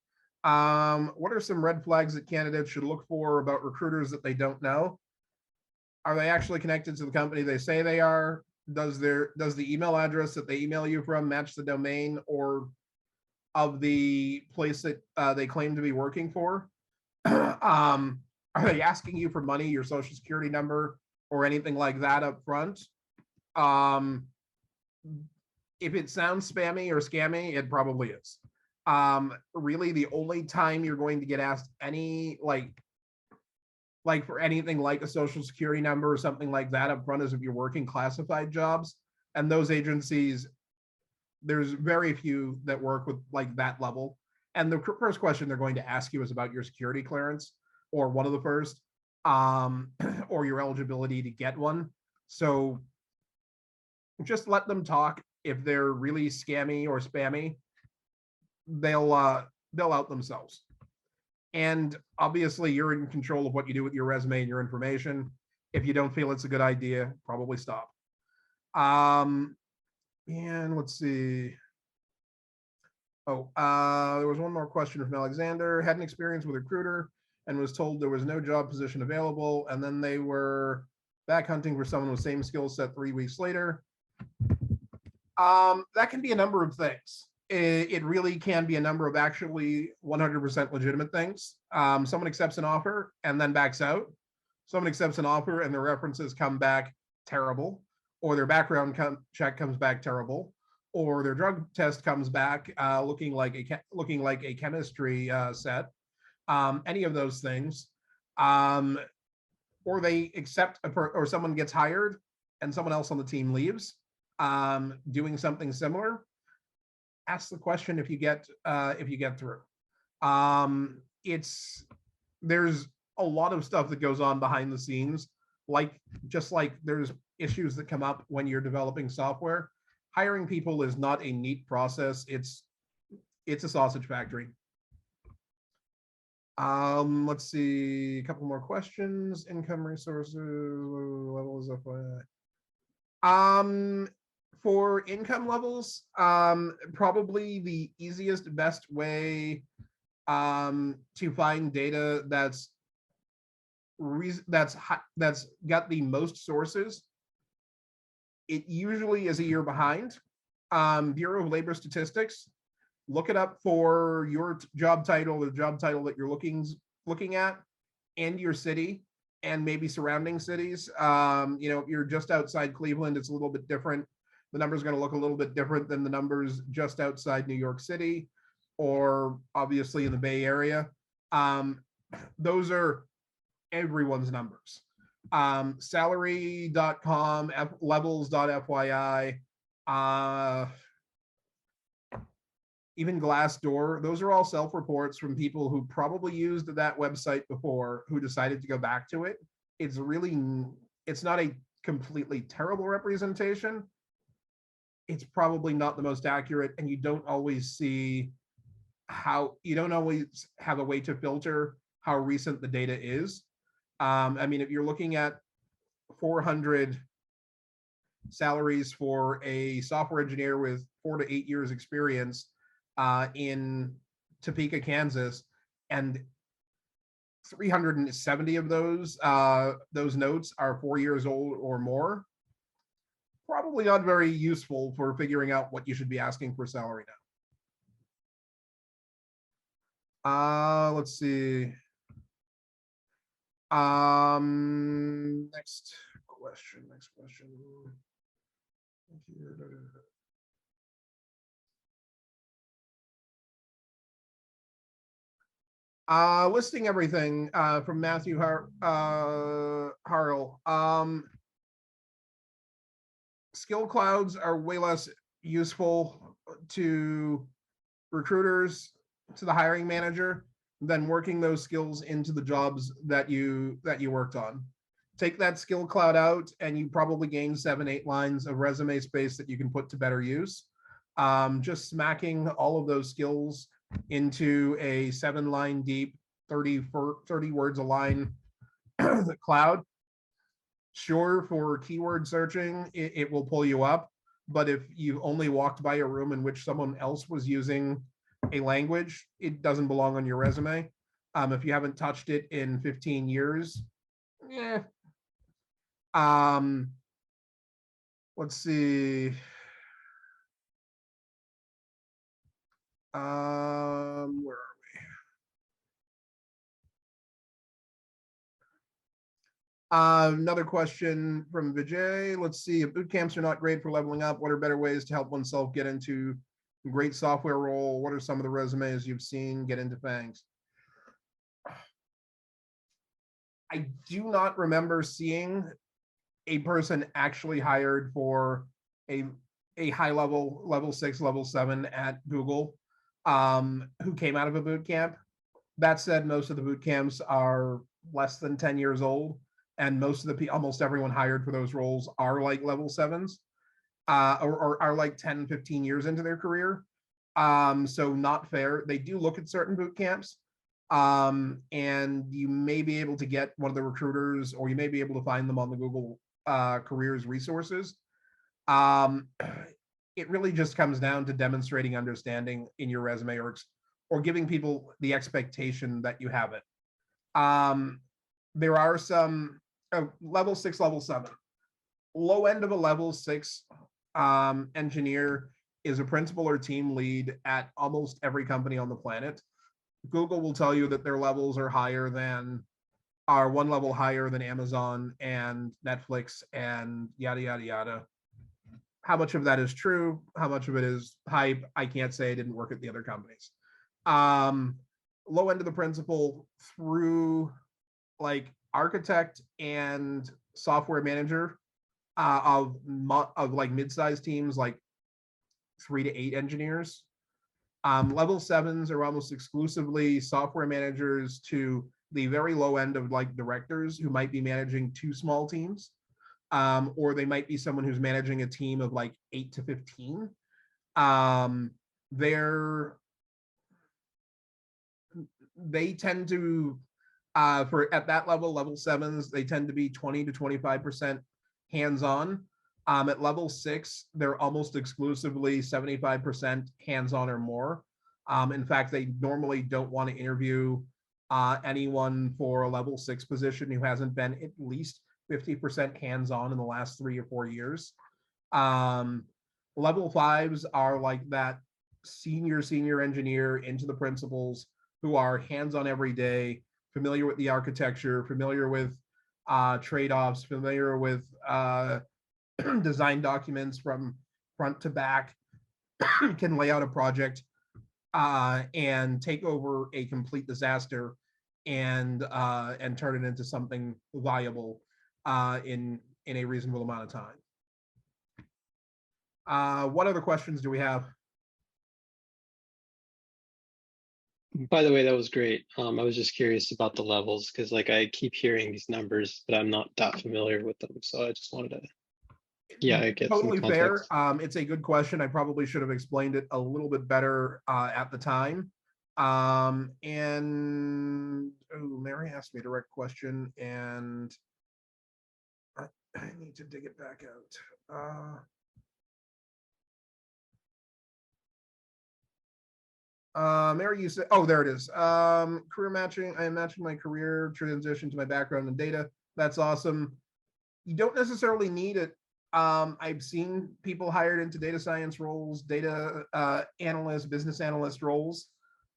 What are some red flags that candidates should look for about recruiters that they don't know? Are they actually connected to the company they say they are? Does the email address that they email you from match the domain or of the place that they claim to be working for? Are they asking you for money, your social security number, or anything like that up front? If it sounds spammy or scammy, it probably is. Really the only time you're going to get asked any like for anything like a social security number or something like that up front is if you're working classified jobs. And those agencies, there's very few that work with like that level. And the first question they're going to ask you is about your security clearance, or one of the first, or your eligibility to get one. So just let them talk. If they're really scammy or spammy, they'll out themselves. And obviously you're in control of what you do with your resume and your information. If you don't feel it's a good idea, probably stop. And let's see. Oh, there was one more question from Alexander. Had an experience with a recruiter and was told there was no job position available, and then they were back hunting for someone with same skill set 3 weeks later. That can be a number of things. It really can be a number of actually 100% legitimate things. Someone accepts an offer and then backs out. Someone accepts an offer and their references come back terrible, or their background check comes back terrible, or their drug test comes back looking like a chemistry set. Any of those things, or they accept or someone gets hired and someone else on the team leaves, doing something similar. Ask the question if you get through. There's a lot of stuff that goes on behind the scenes, just like there's issues that come up when you're developing software. Hiring people is not a neat process. It's a sausage factory. Let's see, a couple more questions. Income resources, levels of for income levels, probably the easiest, best way to find data that's got the most sources. It usually is a year behind. Bureau of Labor Statistics. Look it up for your job title, the job title that you're looking at, and your city, and maybe surrounding cities. If you're just outside Cleveland, it's a little bit different. The number's going to look a little bit different than the numbers just outside New York City, or obviously in the Bay Area. Those are everyone's numbers. Salary.com, levels.fyi, even Glassdoor. Those are all self-reports from people who probably used that website before, who decided to go back to it. It's not a completely terrible representation. It's probably not the most accurate, and you don't always have a way to filter how recent the data is. If you're looking at 400 salaries for a software engineer with 4 to 8 years experience in Topeka, Kansas, and 370 of those notes are 4 years old or more, probably not very useful for figuring out what you should be asking for salary now. Let's see. Next question. Listing everything from Matthew Harrell. Skill clouds are way less useful to recruiters, to the hiring manager, than working those skills into the jobs that you worked on. Take that skill cloud out and you probably gain 7-8 lines of resume space that you can put to better use. Just smacking all of those skills into a 7-line deep, 30 words a line cloud. Sure, for keyword searching, it will pull you up. But if you only walked by a room in which someone else was using a language, it doesn't belong on your resume. If you haven't touched it in 15 years, let's see. Where are we? Another question from Vijay. Let's see. If boot camps are not great for leveling up, what are better ways to help oneself get into Great software role. What are some of the resumes you've seen? Get into Fangs. I do not remember seeing a person actually hired for a high level 6, level 7 at Google, who came out of a boot camp. That said, most of the boot camps are less than 10 years old, and most of the almost everyone hired for those roles are like level 7s, or are like 10, 15 years into their career. So not fair. They do look at certain boot camps, and you may be able to get one of the recruiters, or you may be able to find them on the Google careers resources. It really just comes down to demonstrating understanding in your resume, or giving people the expectation that you have it. There are some level 6, level 7. Low end of a level 6 engineer is a principal or team lead at almost every company on the planet. Google will tell you that their levels are one level higher than Amazon and Netflix and yada, yada, yada. How much of that is true? How much of it is hype? I can't say. I didn't work at the other companies. Low end of the principal through like architect and software manager of like mid-sized teams, like 3 to 8 engineers. Level 7s are almost exclusively software managers to the very low end of like directors who might be managing 2 small teams, or they might be someone who's managing a team of like 8 to 15. They tend to, for at that level, level 7s, they tend to be 20 to 25% hands-on. At level 6, they're almost exclusively 75% hands-on or more. In fact, they normally don't want to interview anyone for a level 6 position who hasn't been at least 50% hands-on in the last 3 or 4 years. Level 5s are like that senior engineer into the principals who are hands-on every day, familiar with the architecture, familiar with trade-offs, familiar with design documents from front to back, can lay out a project and take over a complete disaster and turn it into something viable in a reasonable amount of time. What other questions do we have? By the way, that was great. I was just curious about the levels because like I keep hearing these numbers, but I'm not that familiar with them. So I just wanted to, I get Totally some fair. context. It's a good question. I probably should have explained it a little bit better at the time. And Mary asked me a direct question, and I need to dig it back out. Mary, you said, oh, there it is. Career matching. I am matching my career transition to my background in data. That's awesome. You don't necessarily need it. I've seen people hired into data science roles, data analyst, business analyst roles.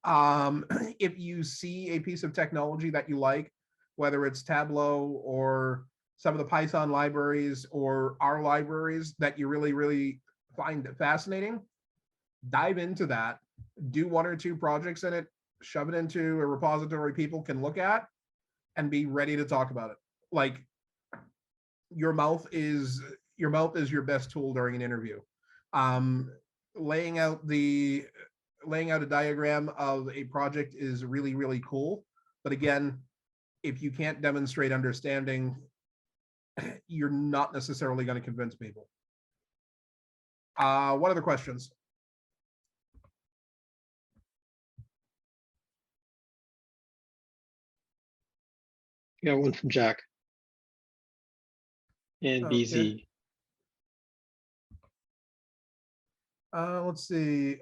If you see a piece of technology that you like, whether it's Tableau or some of the Python libraries or R libraries that you really, really find fascinating, dive into that. Do 1 or 2 projects in it, shove it into a repository people can look at, and be ready to talk about it. Like your mouth is your best tool during an interview. Laying out a diagram of a project is really, really cool. But again, if you can't demonstrate understanding, you're not necessarily going to convince people. What other questions? Got one from Jack and Okay. BZ. Let's see.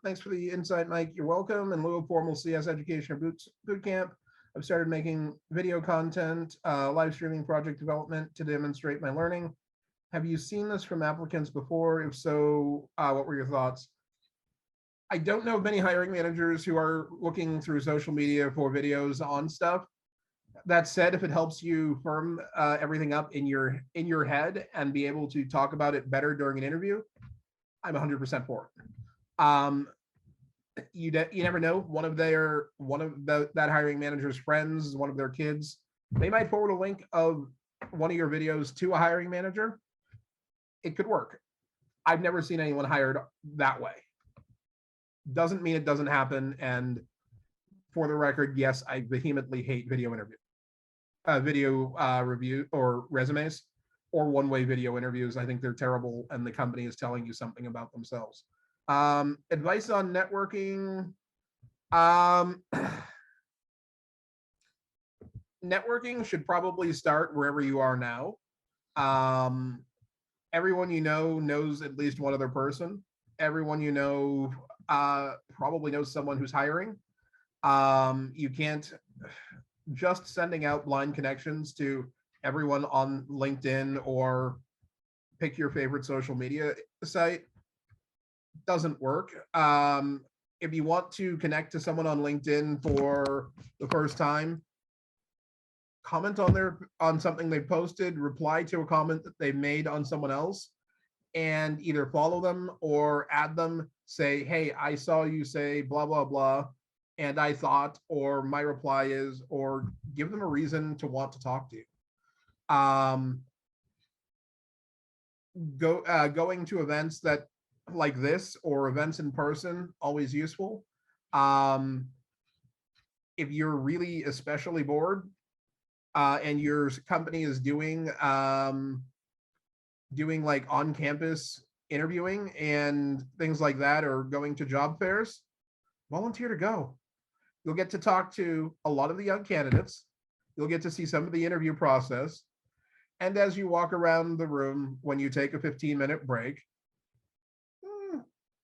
Thanks for the insight, Mike. You're welcome. In lieu of formal CS education or boot camp, I've started making video content, live streaming project development to demonstrate my learning. Have you seen this from applicants before? If so, what were your thoughts? I don't know of many hiring managers who are looking through social media for videos on stuff. That said, if it helps you firm everything up in your head and be able to talk about it better during an interview, I'm 100% for it. You never know. One of that hiring manager's friends, one of their kids, they might forward a link of one of your videos to a hiring manager. It could work. I've never seen anyone hired that way. Doesn't mean it doesn't happen. And for the record, yes, I vehemently hate video review or resumes or one-way video interviews. I think they're terrible, and the company is telling you something about themselves. Advice on networking. Networking should probably start wherever you are now. Everyone you know knows at least one other person. Everyone you know probably knows someone who's hiring. You can't just sending out blind connections to everyone on LinkedIn or pick your favorite social media site. Doesn't work. If you want to connect to someone on LinkedIn for the first time, comment on something they posted, reply to a comment that they made on someone else, and either follow them or add them. Say, hey, I saw you say blah blah blah, and I thought, or my reply is, or give them a reason to want to talk to you. Going to events that like this or events in person, always useful. If you're really especially bored and your company is doing like on-campus interviewing and things like that, or going to job fairs, volunteer to go. You'll get to talk to a lot of the young candidates. You'll get to see some of the interview process. And as you walk around the room, when you take a 15-minute break,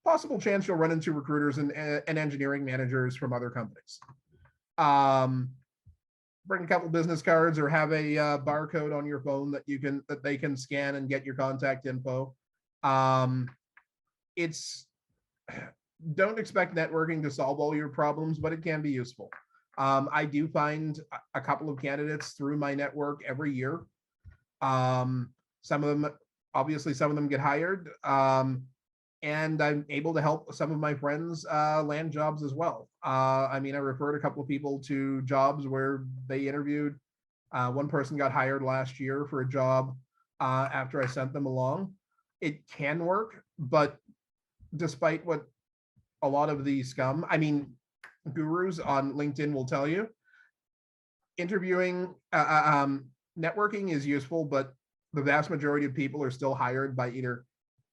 possible chance you'll run into recruiters and engineering managers from other companies. Bring a couple business cards or have a barcode on your phone that they can scan and get your contact info. Don't expect networking to solve all your problems, but it can be useful. I do find a couple of candidates through my network every year. Some of them get hired, and I'm able to help some of my friends land jobs as well. I referred a couple of people to jobs where they interviewed. One person got hired last year for a job after I sent them along. It can work, but despite what a lot of the scum, gurus on LinkedIn will tell you, interviewing, networking is useful, but the vast majority of people are still hired by either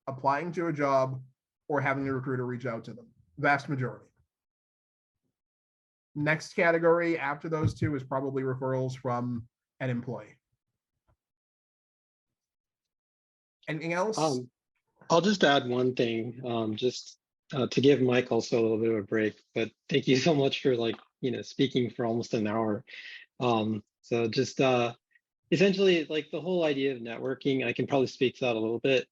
applying to a job or having a recruiter reach out to them. Vast majority. Next category after those two is probably referrals from an employee. Anything else? I'll just add one thing, to give Mike also a little bit of a break, but thank you so much for speaking for almost an hour. So just essentially the whole idea of networking, I can probably speak to that a little bit.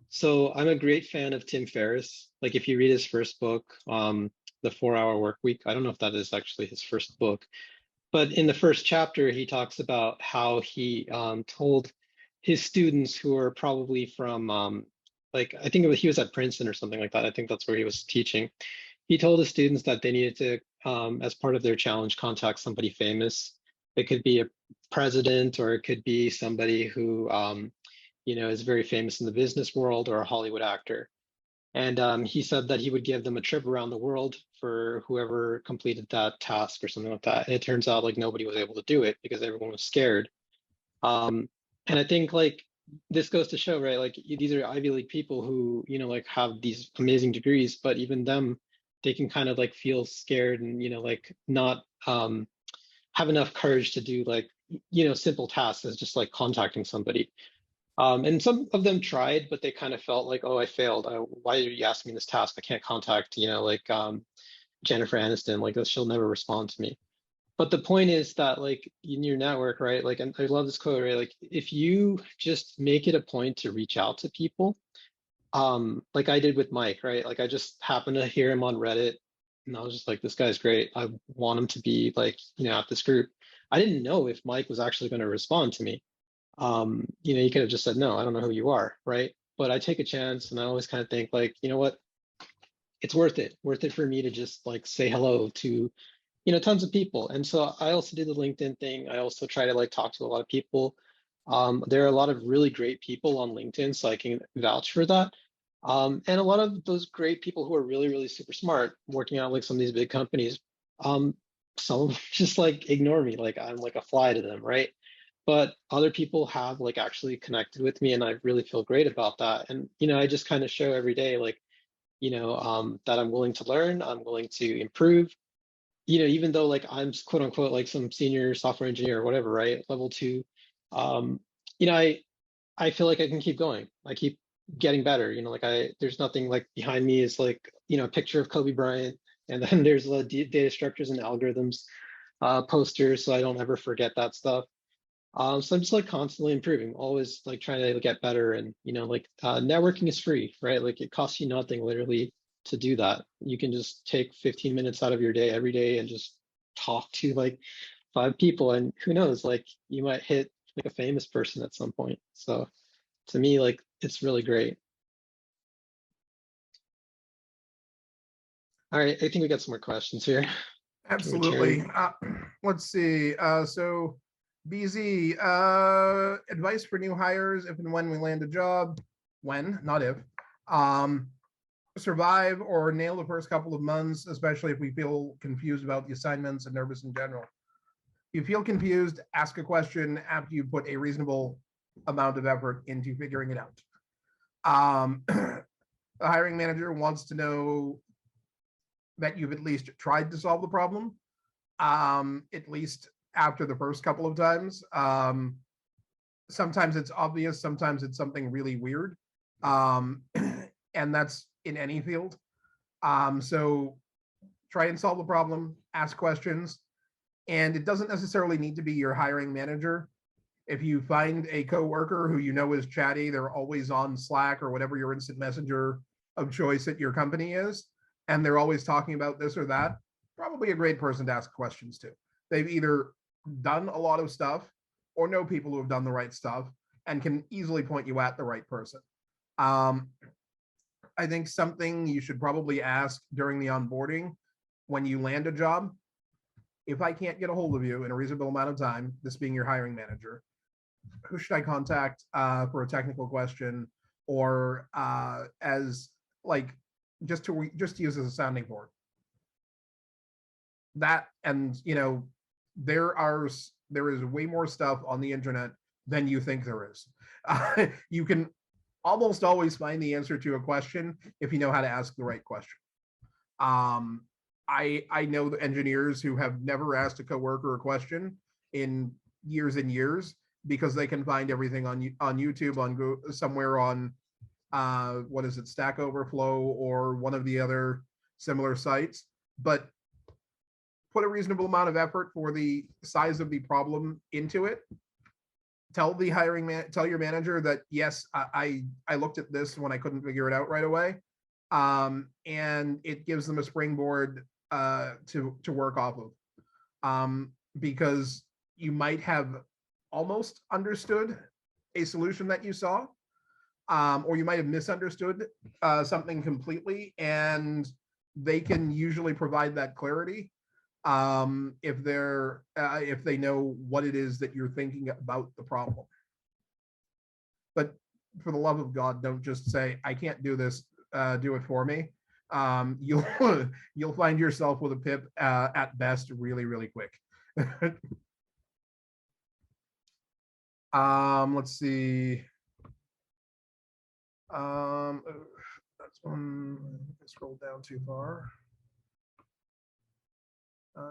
So I'm a great fan of Tim Ferriss. If you read his first book, The 4-Hour Workweek, I don't know if that is actually his first book, but in the first chapter, he talks about how he told his students who are probably from, I think he was at Princeton or something like that. I think that's where he was teaching. He told his students that they needed to, as part of their challenge, contact somebody famous. It could be a president, or it could be somebody who, is very famous in the business world, or a Hollywood actor. And he said that he would give them a trip around the world for whoever completed that task or something like that. And it turns out nobody was able to do it because everyone was scared. And I think this goes to show, right? These are Ivy League people who, have these amazing degrees, but even them, they can kind of feel scared and, not have enough courage to do simple tasks as just contacting somebody. And some of them tried, but they kind of felt oh, I failed. Why are you asking me this task? I can't contact, Jennifer Aniston, she'll never respond to me. But the point is that in your network, right? And I love this quote, right? If you just make it a point to reach out to people, like I did with Mike, right? I just happened to hear him on Reddit, and I was just this guy's great. I want him to be at this group. I didn't know if Mike was actually going to respond to me. You could have just said, no, I don't know who you are, right? But I take a chance, and I always kind of think you know what? it's worth it for me to just like say hello to, you know, tons of people. And so I also do the LinkedIn thing. I also try to like talk to a lot of people. There are a lot of really great people on LinkedIn, so I can vouch for that. And a lot of those great people who are really, really super smart working out like some of these big companies, some of them just like ignore me, like I'm like a fly to them, right? But other people have like actually connected with me, and I really feel great about that. And, you know, I just kind of show every day, like, you know, that I'm willing to learn, I'm willing to improve, you know, even though like I'm quote unquote like some senior software engineer or whatever, right? Level 2. You know, I feel like I can keep going. I keep getting better. You know, like there's nothing like behind me is like, you know, a picture of Kobe Bryant, and then there's a data structures and algorithms posters, so I don't ever forget that stuff. So I'm just like constantly improving, always like trying to get better. And, you know, like networking is free, right? Like it costs you nothing literally to do that. You can just take 15 minutes out of your day every day and just talk to like 5 people, and who knows, like you might hit like a famous person at some point. So to me, like it's really great. All right, I think we got some more questions here. Absolutely. Let's see. So BZ, advice for new hires if and when we land a job. When, not if. Survive or nail the first couple of months, especially if we feel confused about the assignments and nervous in general. If you feel confused, ask a question after you put a reasonable amount of effort into figuring it out. The hiring manager wants to know that you've at least tried to solve the problem, at least after the first couple of times. Sometimes it's obvious, sometimes it's something really weird. And that's in any field. So try and solve the problem, ask questions, and it doesn't necessarily need to be your hiring manager. If you find a coworker who you know is chatty, they're always on Slack or whatever your instant messenger of choice at your company is, and they're always talking about this or that, probably a great person to ask questions to. They've either done a lot of stuff or know people who have done the right stuff and can easily point you at the right person. I think something you should probably ask during the onboarding when you land a job, if I can't get a hold of you in a reasonable amount of time, this being your hiring manager, who should I contact for a technical question, or as like just to use as a sounding board? That, and you know, there is way more stuff on the internet than you think there is. You can almost always find the answer to a question if you know how to ask the right question. I know the engineers who have never asked a coworker a question in years and years because they can find everything on YouTube, on somewhere on what is it, Stack Overflow or one of the other similar sites. But put a reasonable amount of effort for the size of the problem into it. Tell your manager that yes, I looked at this when I couldn't figure it out right away, and it gives them a springboard to work off of, because you might have almost understood a solution that you saw, or you might have misunderstood something completely, and they can usually provide that clarity if they know what it is that you're thinking about the problem. But for the love of God, don't just say, I can't do this, do it for me. You'll find yourself with a pip at best really, really quick. Let's see. That's one. I scrolled down too far.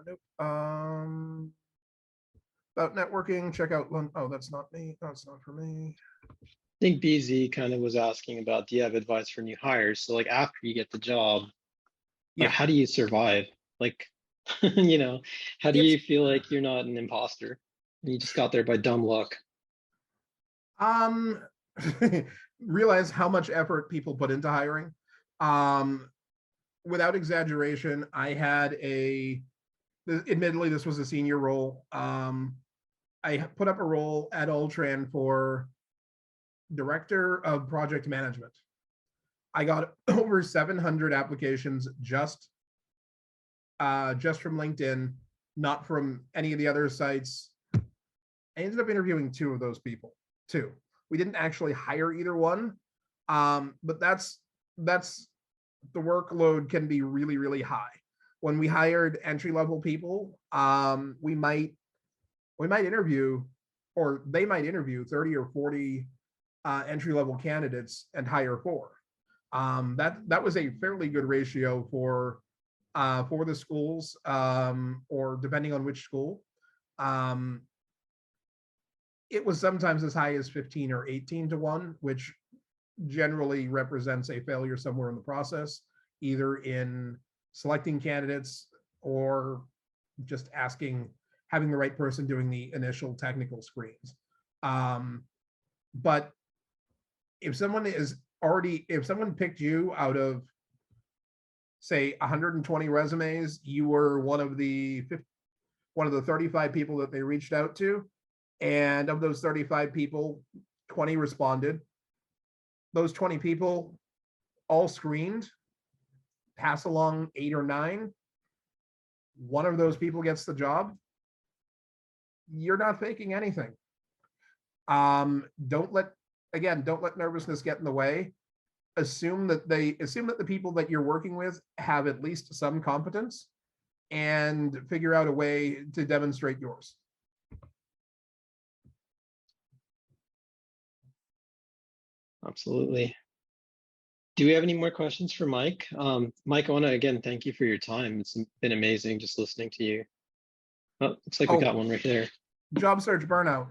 Nope. About networking, check out. Oh, that's not me. That's not for me. I think BZ kind of was asking about, do you have advice for new hires? So like after you get the job, Yeah. like how do you survive? Like, you know, how do you feel like you're not an imposter? You just got there by dumb luck. Realize how much effort people put into hiring. Without exaggeration, I had admittedly, this was a senior role. I put up a role at Ultran for director of project management. I got over 700 applications just from LinkedIn, not from any of the other sites. I ended up interviewing 2 of those people. 2. We didn't actually hire either one, but that's the workload can be really, really high. When we hired entry-level people, we might interview, or they might interview 30 or 40 entry-level candidates and hire 4. That was a fairly good ratio for the schools, or depending on which school. It was sometimes as high as 15 or 18 to 1, which generally represents a failure somewhere in the process, either in selecting candidates or just having the right person doing the initial technical screens. But if someone picked you out of, say, 120 resumes, you were one of the 35 people that they reached out to, and of those 35 people, 20 responded. Those 20 people all screened, pass along 8 or 9. One of those people gets the job. You're not faking anything. Don't let nervousness get in the way. Assume that the people that you're working with have at least some competence, and figure out a way to demonstrate yours. Absolutely. Do we have any more questions for Mike? Mike, I want to again thank you for your time. It's been amazing just listening to you. Oh, looks like we got one right there. Job search burnout.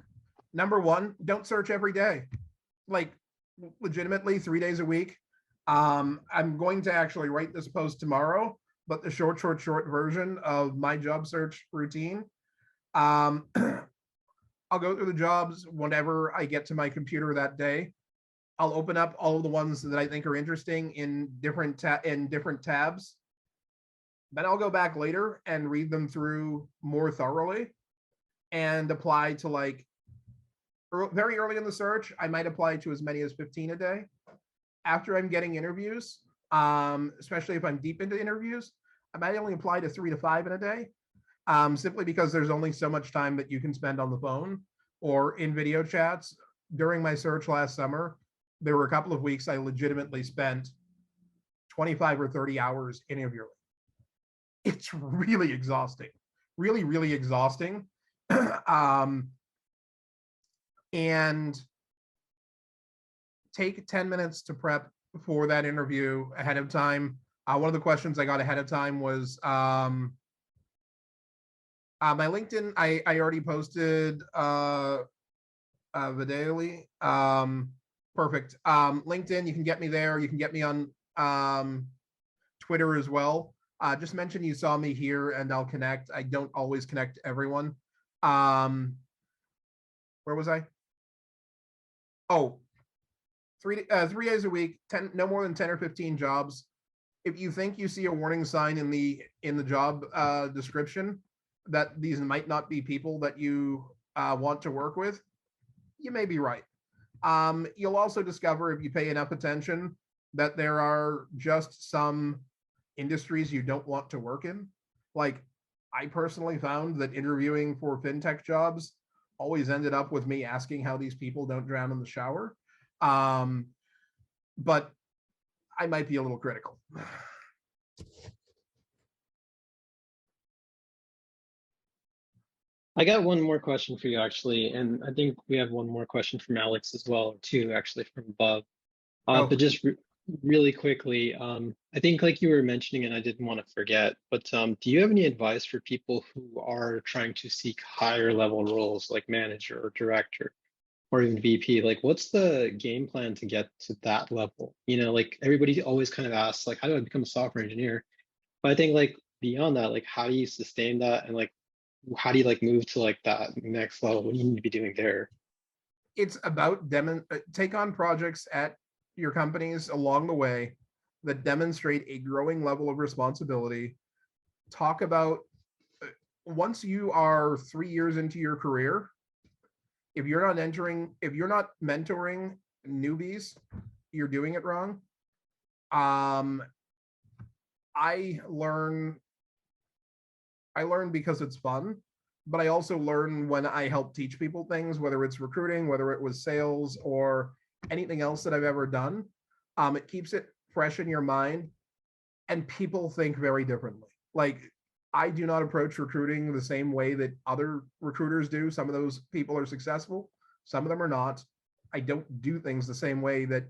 Number 1, don't search every day. Like, legitimately 3 days a week. I'm going to actually write this post tomorrow, but the short version of my job search routine. I'll go through the jobs whenever I get to my computer that day. I'll open up all of the ones that I think are interesting in different tabs. Then I'll go back later and read them through more thoroughly and apply to, like, very early in the search, I might apply to as many as 15 a day. After I'm getting interviews, especially if I'm deep into interviews, I might only apply to 3 to 5 in a day, simply because there's only so much time that you can spend on the phone or in video chats. During my search last summer, there were a couple of weeks I legitimately spent 25 or 30 hours interviewing. It's really exhausting, really, really exhausting. And take 10 minutes to prep for that interview ahead of time. One of the questions I got ahead of time was my LinkedIn. I already posted Vijay. Perfect. LinkedIn, you can get me there. You can get me on Twitter as well. Just mention you saw me here and I'll connect. I don't always connect to everyone. Where was I? Oh, 3 days a week, 10, no more than 10 or 15 jobs. If you think you see a warning sign in the job description that these might not be people that you want to work with, you may be right. You'll also discover, if you pay enough attention, that there are just some industries you don't want to work in. Like, I personally found that interviewing for fintech jobs always ended up with me asking how these people don't drown in the shower. But I might be a little critical. I got one more question for you, actually, and I think we have one more question from Alex as well, too, actually, from above. But just really quickly, I think, like you were mentioning, and I didn't want to forget, but do you have any advice for people who are trying to seek higher level roles like manager or director or even VP? Like, what's the game plan to get to that level? You know, like, everybody always kind of asks, like, how do I become a software engineer? But I think, like, beyond that, like, how do you sustain that? And, like, how do you, like, move to, like, that next level? What do you need to be doing there? It's about take on projects at your companies along the way that demonstrate a growing level of responsibility. Talk about, once you are 3 years into your career, if you're not mentoring newbies, you're doing it wrong. I learn because it's fun, but I also learn when I help teach people things, whether it's recruiting, whether it was sales or anything else that I've ever done. It keeps it fresh in your mind, and people think very differently. Like, I do not approach recruiting the same way that other recruiters do. Some of those people are successful, some of them are not. I don't do things the same way that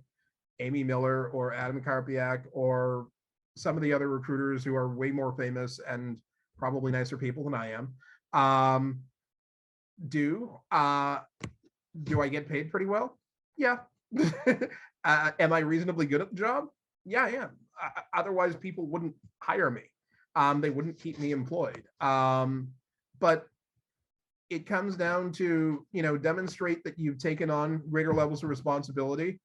Amy Miller or Adam Karpiak or some of the other recruiters who are way more famous and probably nicer people than I am do. Do I get paid pretty well? Yeah. Am I reasonably good at the job? Yeah, I am. Otherwise, people wouldn't hire me. They wouldn't keep me employed. But it comes down to, demonstrate that you've taken on greater levels of responsibility.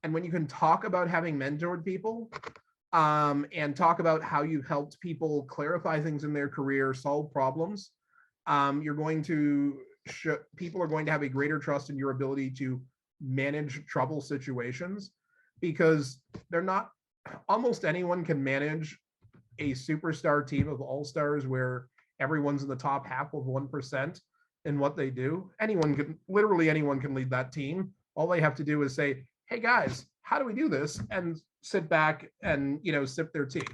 And when you can talk about having mentored people, and talk about how you've helped people clarify things in their career, solve problems, you're going to people are going to have a greater trust in your ability to manage trouble situations, because they're not, almost anyone can manage a superstar team of all-stars where everyone's in the top half of 1% in what they do. Literally anyone can lead that team. All they have to do is say, hey guys, how do we do this? And sit back and, sip their tea.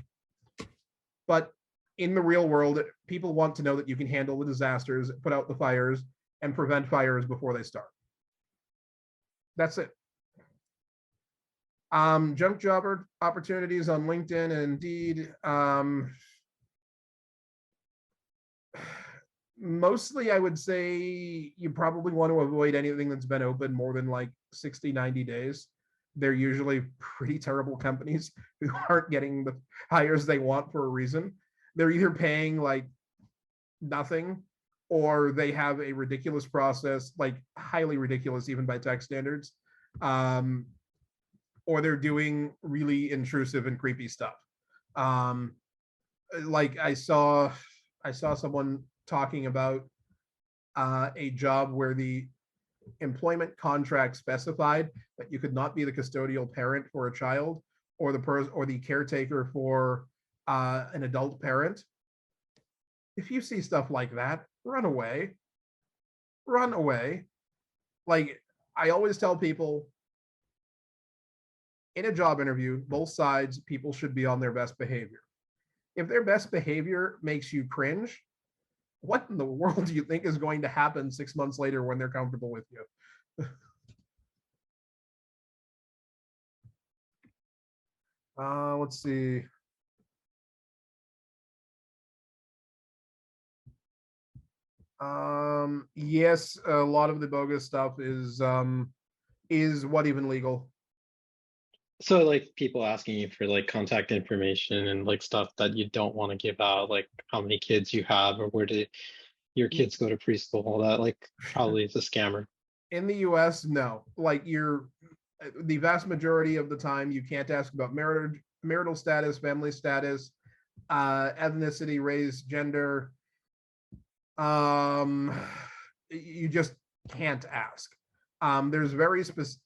But in the real world, people want to know that you can handle the disasters, put out the fires, and prevent fires before they start. That's it. Junk job opportunities on LinkedIn and Indeed. Mostly, I would say you probably want to avoid anything that's been open more than like 60, 90 days. They're usually pretty terrible companies who aren't getting the hires they want for a reason. They're either paying like nothing, or they have a ridiculous process, like highly ridiculous even by tech standards, or they're doing really intrusive and creepy stuff. Like I saw someone talking about a job where the employment contract specified that you could not be the custodial parent for a child, or the caretaker for an adult parent. If you see stuff like that, run away. Run away. Like, I always tell people in a job interview, both sides, people should be on their best behavior. If their best behavior makes you cringe, what in the world do you think is going to happen 6 months later when they're comfortable with you? Let's see. Yes, a lot of the bogus stuff is what even legal? So like people asking you for like contact information and like stuff that you don't want to give out, like how many kids you have or where did your kids go to preschool, all that, like probably it's a scammer. In the US, no. Like the vast majority of the time, you can't ask about marital status, family status, ethnicity, race, gender. You just can't ask. There's very specific.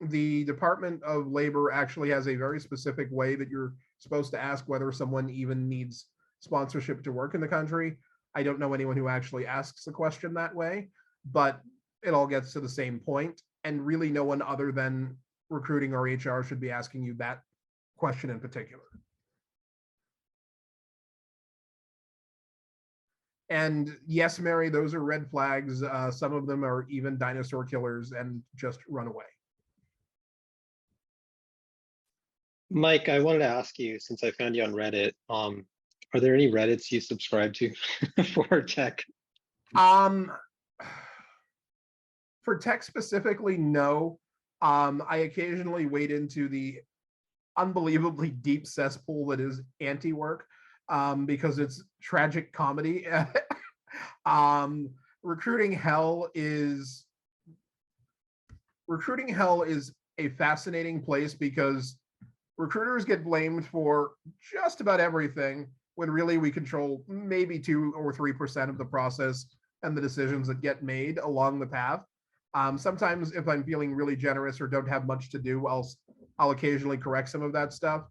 The Department of Labor actually has a very specific way that you're supposed to ask whether someone even needs sponsorship to work in the country. I don't know anyone who actually asks the question that way, but it all gets to the same point. And really no one other than recruiting or HR should be asking you that question in particular. And yes, Mary, those are red flags. Some of them are even dinosaur killers, and just run away. Mike, I wanted to ask you, since I found you on Reddit, are there any Reddits you subscribe to for tech? For tech specifically, no. I occasionally wade into the unbelievably deep cesspool that is anti-work, because it's tragic comedy. Recruiting hell is a fascinating place, because recruiters get blamed for just about everything when really we control maybe 2 or 3% of the process and the decisions that get made along the path. Sometimes if I'm feeling really generous or don't have much to do, I'll occasionally correct some of that stuff.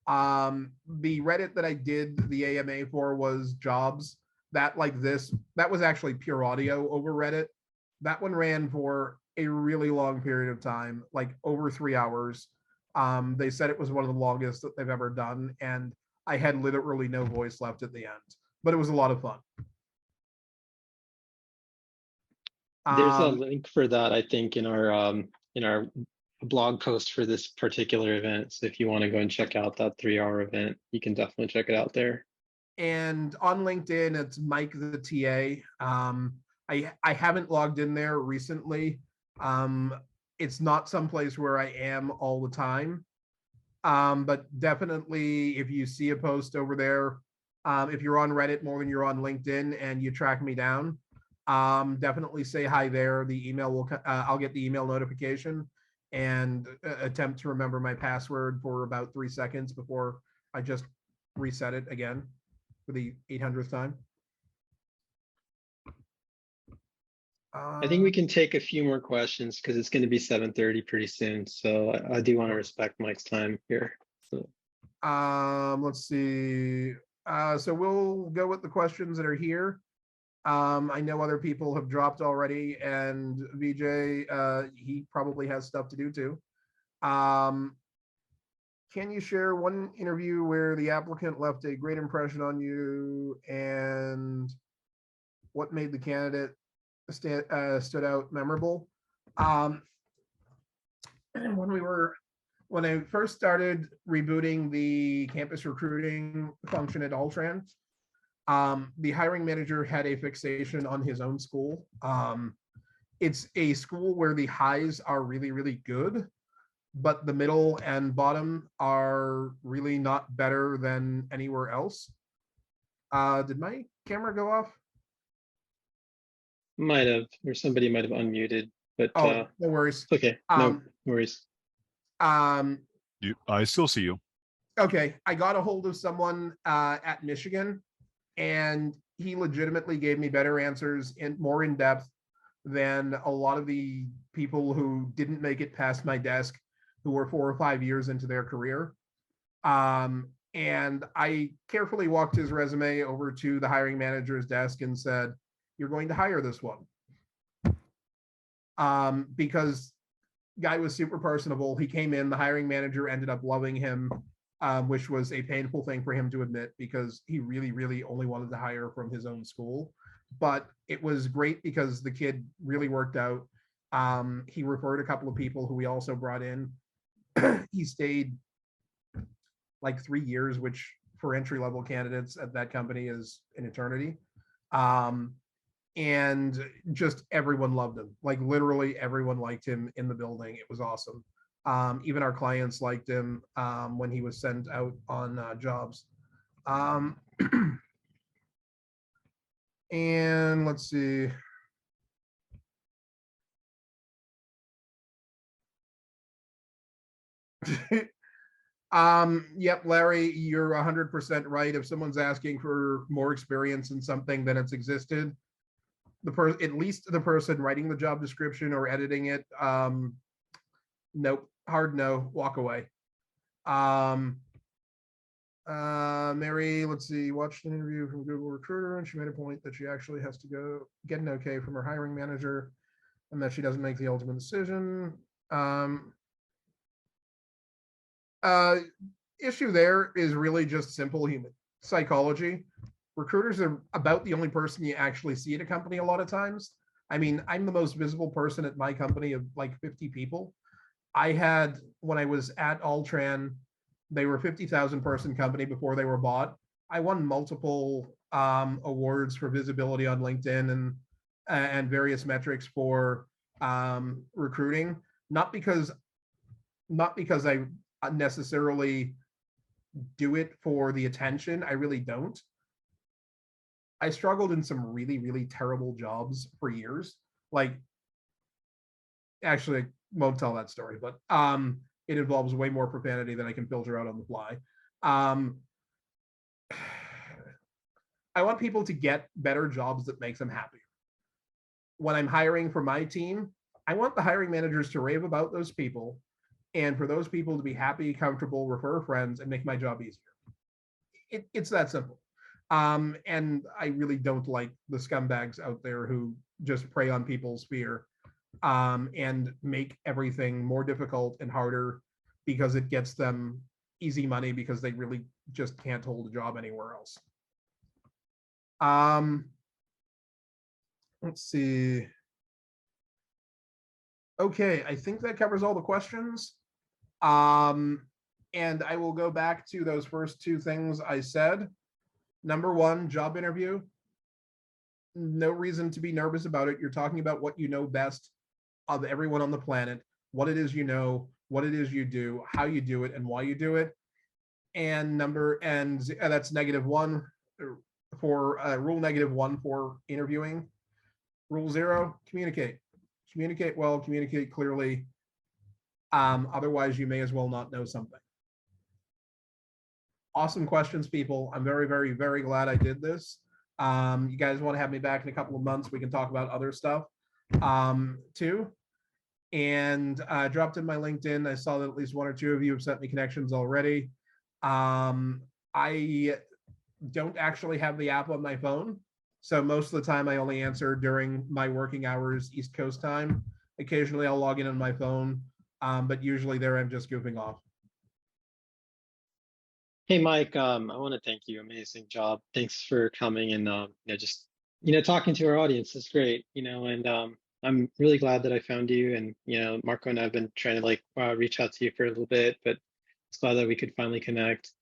The Reddit that I did the AMA for was jobs. That like this, that was actually pure audio over Reddit. That one ran for a really long period of time, like over 3 hours. They said it was one of the longest that they've ever done, and I had literally no voice left at the end, but it was a lot of fun. There's a link for that, I think, in our blog post for this particular event. So if you want to go and check out that 3-hour event, you can definitely check it out there. And on LinkedIn, it's Mike the TA. I haven't logged in there recently. It's not someplace where I am all the time. But definitely, if you see a post over there, if you're on Reddit more than you're on LinkedIn and you track me down, definitely say hi there. The email will, I'll get the email notification and attempt to remember my password for about 3 seconds before I just reset it again for the 800th time. I think we can take a few more questions because it's going to be 7:30 pretty soon. So I do want to respect Mike's time here. So. Let's see. So we'll go with the questions that are here. I know other people have dropped already, and Vijay, he probably has stuff to do too. Can you share one interview where the applicant left a great impression on you, and what made the candidate stood out memorable? When I first started rebooting the campus recruiting function at Altran, the hiring manager had a fixation on his own school. It's a school where the highs are really, really good, but the middle and bottom are really not better than anywhere else. Did my camera go off? Might have, or somebody might have unmuted, but no worries. Okay, no worries. I still see you. Okay, I got a hold of someone at Michigan, and he legitimately gave me better answers and more in depth than a lot of the people who didn't make it past my desk, who were 4 or 5 years into their career. And I carefully walked his resume over to the hiring manager's desk and said, "You're going to hire this one." Because guy was super personable. He came in, the hiring manager ended up loving him, which was a painful thing for him to admit because he really, really only wanted to hire from his own school. But it was great because the kid really worked out. He referred a couple of people who we also brought in. He stayed like 3 years, which for entry-level candidates at that company is an eternity. And just everyone loved him. Like literally everyone liked him in the building. It was awesome. Even our clients liked him when he was sent out on jobs. And let's see. Yep, Larry, you're 100% right. If someone's asking for more experience in something than it's existed, at least the person writing the job description or editing it, nope, hard no, walk away. Mary, let's see, watched an interview from Google Recruiter, and she made a point that she actually has to go get an okay from her hiring manager and that she doesn't make the ultimate decision. Issue there is really just simple human psychology. Recruiters are about the only person you actually see at a company a lot of times. I mean, I'm the most visible person at my company of like 50 people. I had, when I was at Altran, they were a 50,000 person company before they were bought. I won multiple awards for visibility on LinkedIn and various metrics for recruiting, not because I necessarily do it for the attention. I really don't. I struggled in some really, really terrible jobs for years. Like, actually, I won't tell that story, but it involves way more profanity than I can filter out on the fly. I want people to get better jobs that makes them happier. When I'm hiring for my team, I want the hiring managers to rave about those people and for those people to be happy, comfortable, refer friends, and make my job easier. It's that simple. And I really don't like the scumbags out there who just prey on people's fear and make everything more difficult and harder because it gets them easy money because they really just can't hold a job anywhere else. Let's see. Okay, I think that covers all the questions. And I will go back to those first two things I said. Number one, job interview. No reason to be nervous about it. You're talking about what you know best of everyone on the planet, what it is you know, what it is you do, how you do it, and why you do it. And that's -1 for rule -1 for interviewing. Rule 0, communicate. Communicate well, communicate clearly. Otherwise, you may as well not know something. Awesome questions, people. I'm very, very, very glad I did this. You guys want to have me back in a couple of months, we can talk about other stuff too. And I dropped in my LinkedIn. I saw that at least 1 or 2 of you have sent me connections already. I don't actually have the app on my phone. So most of the time I only answer during my working hours, East Coast time. Occasionally I'll log in on my phone, but usually there I'm just goofing off. Hey, Mike, I want to thank you. Amazing job. Thanks for coming and just talking to our audience is great. And I'm really glad that I found you. And Marco and I've been trying to reach out to you for a little bit, but it's glad that we could finally connect.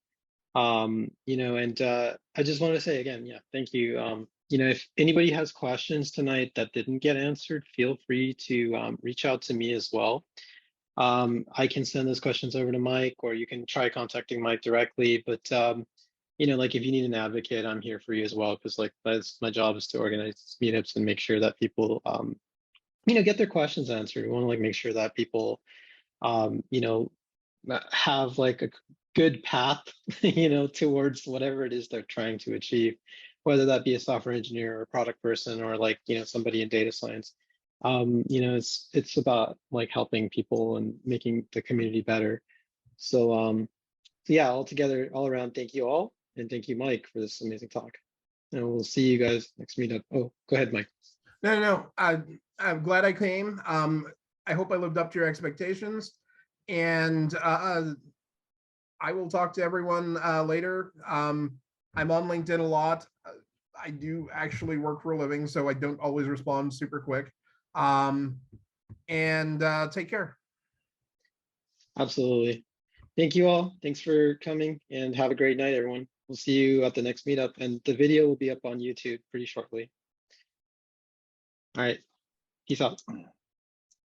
And I just want to say again, yeah, thank you. If anybody has questions tonight that didn't get answered, feel free to reach out to me as well. I can send those questions over to Mike, or you can try contacting Mike directly. But if you need an advocate, I'm here for you as well, because that's my job, is to organize meetups and make sure that people get their questions answered. We want to make sure that people have a good path towards whatever it is they're trying to achieve, whether that be a software engineer or a product person or somebody in data science. It's about helping people and making the community better. So yeah, all around, thank you all, and thank you, Mike, for this amazing talk. And we'll see you guys next meetup. Oh, go ahead, Mike. No. I'm glad I came. I hope I lived up to your expectations, and I will talk to everyone later. I'm on LinkedIn a lot. I do actually work for a living, so I don't always respond super quick. And take care. Absolutely. Thank you all. Thanks for coming, and have a great night, everyone. We'll see you at the next meetup, and the video will be up on YouTube pretty shortly. All right. Peace out.